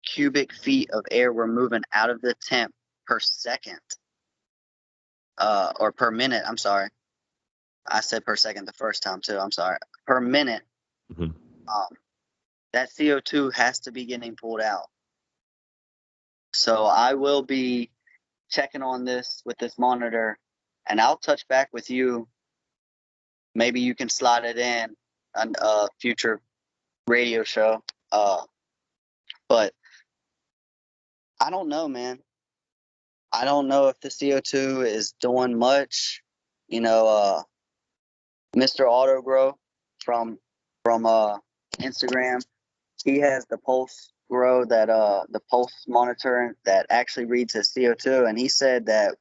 cubic feet of air we're moving out of the tent per second, or per minute, I'm sorry. I said per second the first time too, I'm sorry. Per minute, that CO2 has to be getting pulled out. So I will be checking on this with this monitor, and I'll touch back with you. Maybe you can slide it in a future radio show. But I don't know, man. I don't know if the CO2 is doing much. You know, Mr. Autogrow from Instagram, he has the pulse grow that the pulse monitor that actually reads his CO2, and he said that,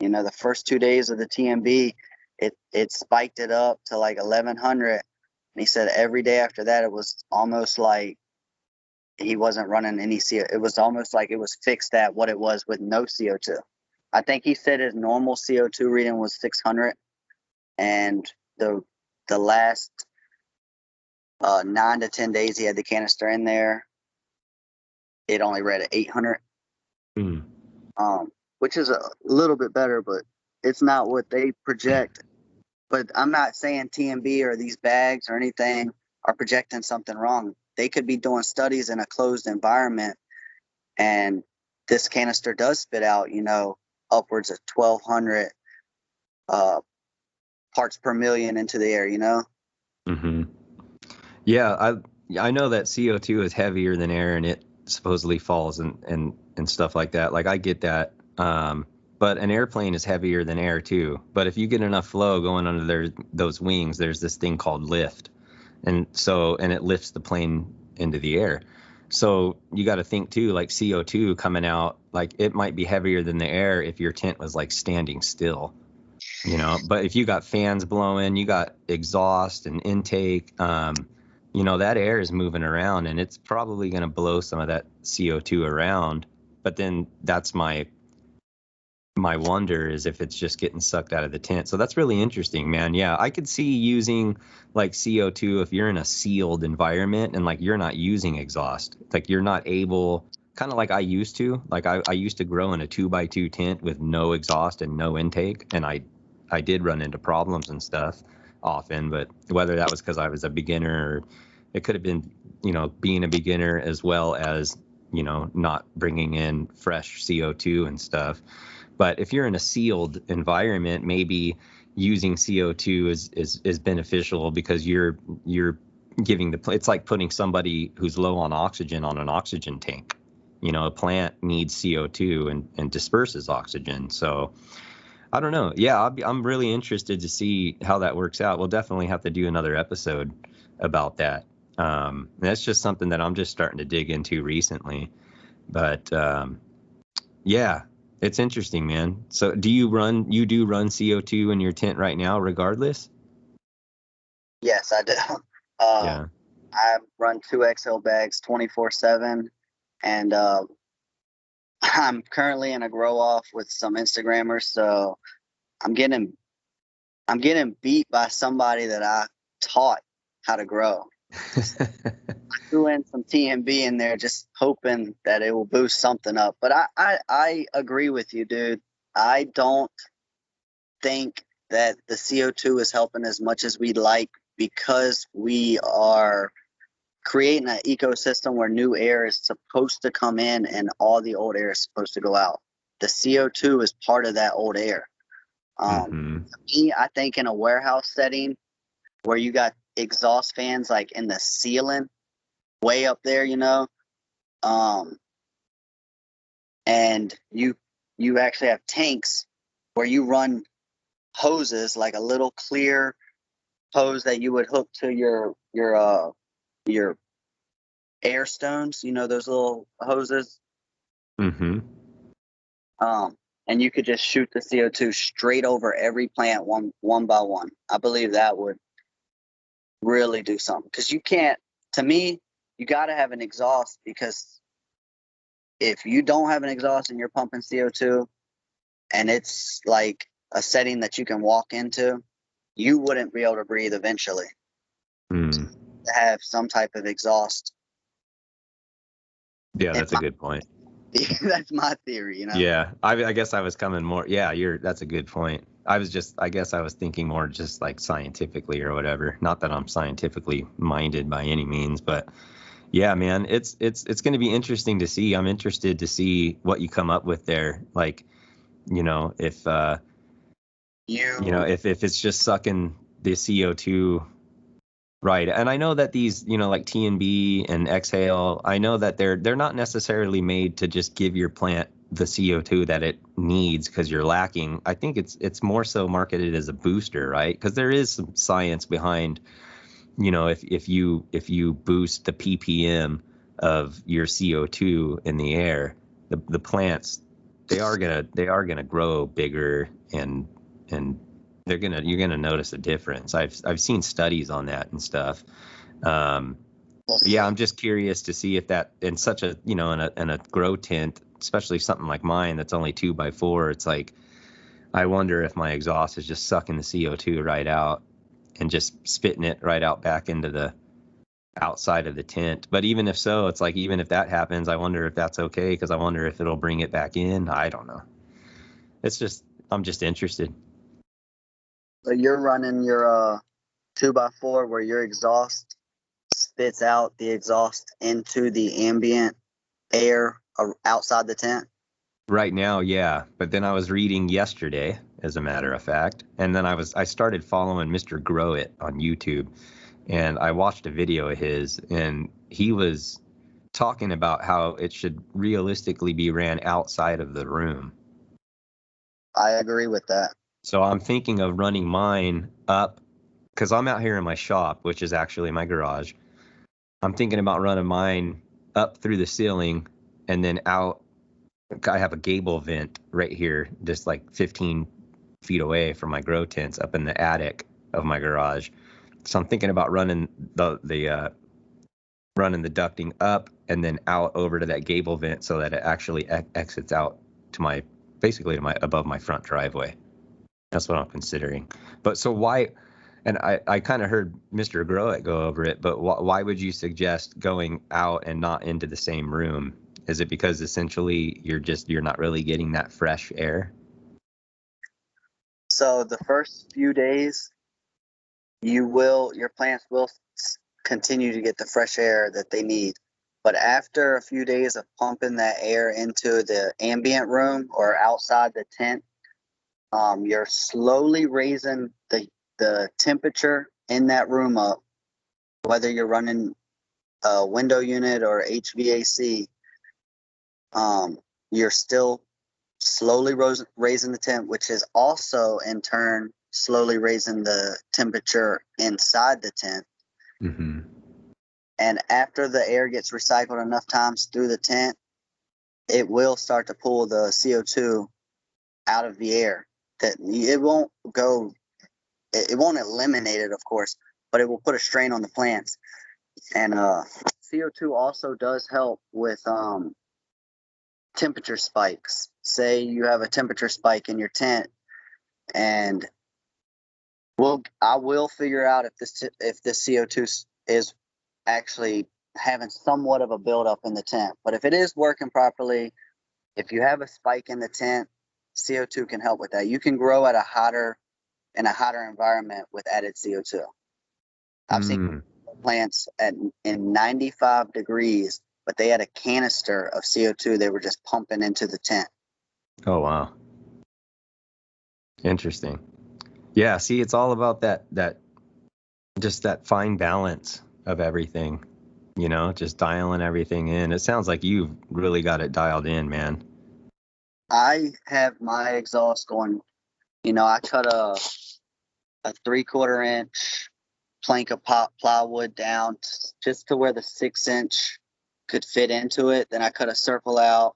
you know, the first 2 days of the TMB, it spiked it up to like 1100, and he said every day after that it was almost like he wasn't running any CO. It was almost like it was fixed at what it was with no CO2. I think he said his normal CO2 reading was 600, and the last 9 to 10 days he had the canister in there, it only read at 800, Hmm. which is a little bit better, but it's not what they project. But I'm not saying TMB or these bags or anything are projecting something wrong. They could be doing studies in a closed environment, and this canister does spit out, upwards of 1,200 parts per million into the air, Mm-hmm. Yeah, I know that CO2 is heavier than air, and it supposedly falls and stuff like that. Like I get that. But an airplane is heavier than air too. But if you get enough flow going under those wings, there's this thing called lift, and it lifts the plane into the air. So you got to think too, like CO2 coming out, like it might be heavier than the air if your tent was like standing still. But if you got fans blowing, you got exhaust and intake, that air is moving around, and it's probably going to blow some of that CO2 around. But then that's my wonder is if it's just getting sucked out of the tent. So that's really interesting, man. Yeah, I could see using like CO2 if you're in a sealed environment and like you're not using exhaust, like you're not able, kind of like I used to, like I used to grow in a 2x2 tent with no exhaust and no intake, and I did run into problems and stuff often, but whether that was because I was a beginner or it could have been, being a beginner as well as, not bringing in fresh CO2 and stuff. But if you're in a sealed environment, maybe using CO2 is beneficial because you're giving it's like putting somebody who's low on oxygen on an oxygen tank. A plant needs CO2 and disperses oxygen. So I don't know. Yeah, I'm really interested to see how that works out. We'll definitely have to do another episode about that. That's just something that I'm just starting to dig into recently. But yeah, it's interesting, man. So do you run CO2 in your tent right now regardless? Yes, I do. Yeah. I run 2XL bags 24/7, and I'm currently in a grow off with some Instagrammers, so I'm getting beat by somebody that I taught how to grow. I threw in some TMB in there, just hoping that it will boost something up. But I agree with you, dude. I don't think that the CO2 is helping as much as we'd like, because we are creating an ecosystem where new air is supposed to come in and all the old air is supposed to go out. The CO2 is part of that old air. Me, I think in a warehouse setting where you got exhaust fans like in the ceiling way up there, and you actually have tanks where you run hoses, like a little clear hose that you would hook to your air stones, those little hoses. And you could just shoot the CO2 straight over every plant one by one. I believe that would really do something, because you got to have an exhaust, because if you don't have an exhaust and you're pumping CO2 and it's like a setting that you can walk into, you wouldn't be able to breathe eventually. To have some type of exhaust. Yeah, that's a good point. That's my theory, Yeah, I guess I was coming more. Yeah, that's a good point. I guess I was thinking more just like scientifically or whatever. Not that I'm scientifically minded by any means, but yeah, man, it's going to be interesting to see. I'm interested to see what you come up with there. Like, if if it's just sucking the CO2. Right. And I know that these, like TNB and Exhale, I know that they're not necessarily made to just give your plant the CO2 that it needs because you're lacking. I think it's more so marketed as a booster, right? Because there is some science behind, if you boost the ppm of your CO2 in the air, the plants, they are gonna grow bigger and you're gonna notice a difference. I've seen studies on that and stuff. Yeah, I'm just curious to see if that in such a in a grow tent, especially something like mine that's only 2x4, it's like I wonder if my exhaust is just sucking the CO2 right out and just spitting it right out back into outside of the tent. But even if so, it's like, even if that happens, I wonder if that's okay, because I wonder if it'll bring it back in. I don't know. It's just, I'm just interested. So you're running your 2x4 where your exhaust spits out the exhaust into the ambient air outside the tent? Right now, yeah. But then I was reading yesterday, as a matter of fact, and then I started following Mr. Grow It on YouTube, and I watched a video of his, and he was talking about how it should realistically be ran outside of the room. I agree with that. So I'm thinking of running mine up, because I'm out here in my shop, which is actually my garage. I'm thinking about running mine up through the ceiling and then out. I have a gable vent right here, just like 15 feet away from my grow tents, up in the attic of my garage. So I'm thinking about running the ducting up and then out over to that gable vent, so that it actually exits out to basically to my above my front driveway. That's what I'm considering. But so why? And I kind of heard Mr. Grow It go over it, but why would you suggest going out and not into the same room? Is it because essentially you're not really getting that fresh air? So the first few days, your plants will continue to get the fresh air that they need. But after a few days of pumping that air into the ambient room or outside the tent, you're slowly raising the temperature in that room up, whether you're running a window unit or HVAC. You're still slowly raising the temp, which is also in turn slowly raising the temperature inside the tent. Mm-hmm. And after the air gets recycled enough times through the tent, it will start to pull the CO2 out of the air. That it won't eliminate it, of course, but it will put a strain on the plants. And CO2 also does help with temperature spikes. Say you have a temperature spike in your tent, and I will figure out if this CO2 is actually having somewhat of a buildup in the tent. But if it is working properly, if you have a spike in the tent, CO2 can help with that. You can grow in a hotter environment with added CO2. I've seen plants in 95 degrees, but they had a canister of CO2 they were just pumping into the tent. Oh, wow. Interesting. Yeah, see, it's all about that just that fine balance of everything, just dialing everything in. It sounds like you've really got it dialed in, man. I have my exhaust going, I cut a 3/4 inch plank of plywood down just to where the 6-inch could fit into it. Then I cut a circle out.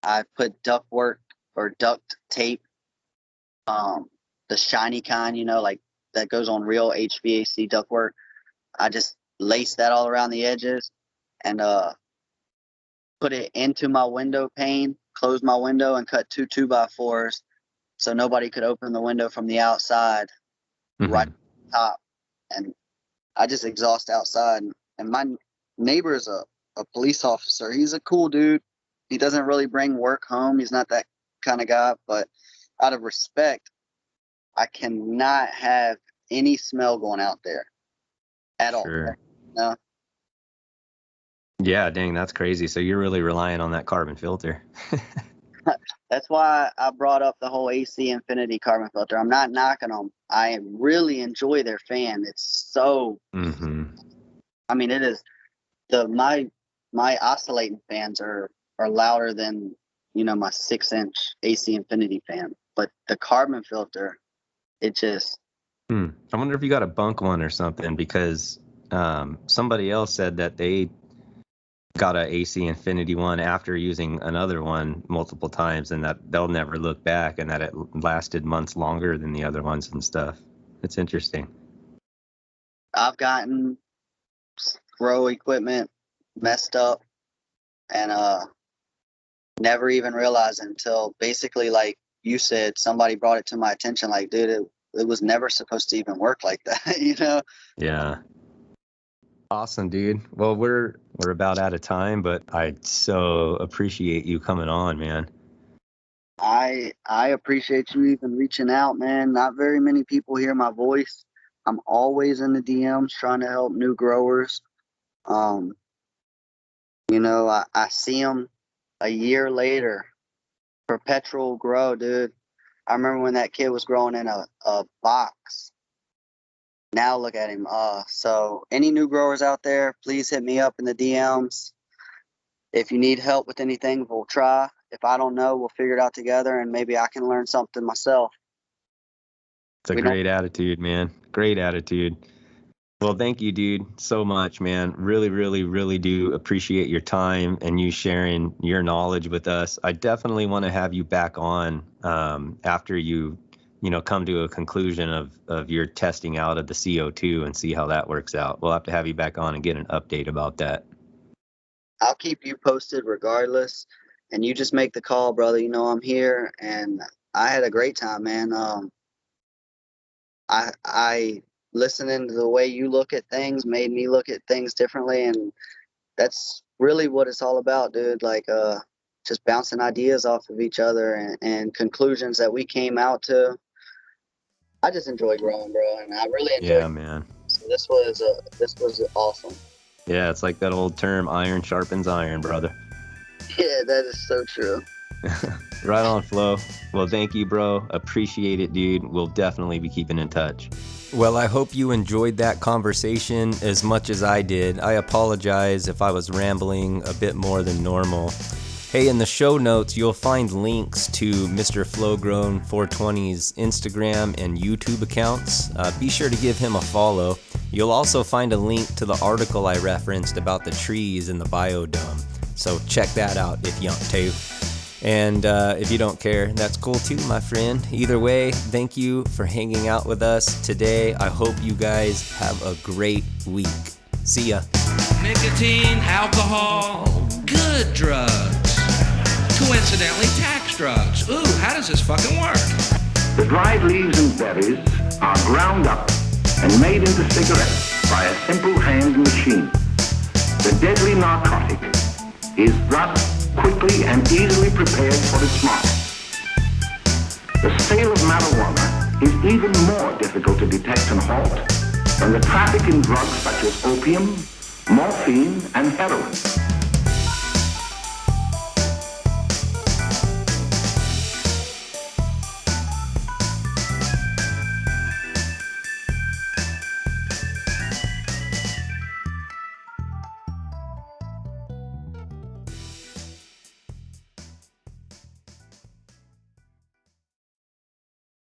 I put ductwork or duct tape, the shiny kind, like that goes on real HVAC ductwork. I just laced that all around the edges and put it into my window pane, closed my window, and cut 2 2x4s so nobody could open the window from the outside. Mm-hmm. Right on top. And I just exhaust outside. And my neighbor is a police officer. He's a cool dude. He doesn't really bring work home. He's not that kind of guy. But out of respect, I cannot have any smell going out there at all. Sure. No. Yeah, dang, that's crazy. So you're really relying on that carbon filter. That's why I brought up the whole AC Infinity carbon filter. I'm not knocking them. I really enjoy their fan. It's so. Mm-hmm. I mean, it is my oscillating fans are louder than my 6-inch AC Infinity fan. But the carbon filter, it just. I wonder if you got a bunk one or something, because somebody else said that they got a AC Infinity one after using another one multiple times, and that they'll never look back, and that it lasted months longer than the other ones and stuff. It's interesting. I've gotten grow equipment messed up and never even realized until basically, like you said, somebody brought it to my attention, like, dude, it was never supposed to even work like that. Yeah. Awesome, dude. Well, we're about out of time, but I so appreciate you coming on, man. I appreciate you even reaching out, man. Not very many people hear my voice. I'm always in the DMs trying to help new growers. You know, I see them a year later. Perpetual grow, dude. I remember when that kid was growing in a box. Now look at him. So any new growers out there, please hit me up in the DMs. If you need help with anything, we'll try. If I don't know, we'll figure it out together, and maybe I can learn something myself. It's a great attitude, man. Great attitude. Well, thank you, dude, so much, man. Really, really, really do appreciate your time and you sharing your knowledge with us. I definitely want to have you back on after you come to a conclusion of your testing out of the CO2 and see how that works out. We'll have to have you back on and get an update about that. I'll keep you posted regardless, and you just make the call, brother. You know I'm here, and I had a great time, man. I listening to the way you look at things made me look at things differently, and that's really what it's all about, dude. Like just bouncing ideas off of each other and conclusions that we came out to. I just enjoy growing, bro, and I really enjoy. Yeah, man. So this was awesome. Yeah, it's like that old term, iron sharpens iron, brother. Yeah, that is so true. Right on, Flo. Well, thank you, bro. Appreciate it, dude. We'll definitely be keeping in touch. Well, I hope you enjoyed that conversation as much as I did. I apologize if I was rambling a bit more than normal. Hey, in the show notes, you'll find links to Mr.FloGrown420's Instagram and YouTube accounts. Be sure to give him a follow. You'll also find a link to the article I referenced about the trees in the biodome. So check that out if you want to. And if you don't care, that's cool too, my friend. Either way, thank you for hanging out with us today. I hope you guys have a great week. See ya. Nicotine, alcohol, good drugs. Coincidentally, tax drugs. Ooh, how does this fucking work? The dried leaves and berries are ground up and made into cigarettes by a simple hand machine. The deadly narcotic is thus quickly and easily prepared for its market. The sale of marijuana is even more difficult to detect and halt than the traffic in drugs such as opium, morphine, and heroin.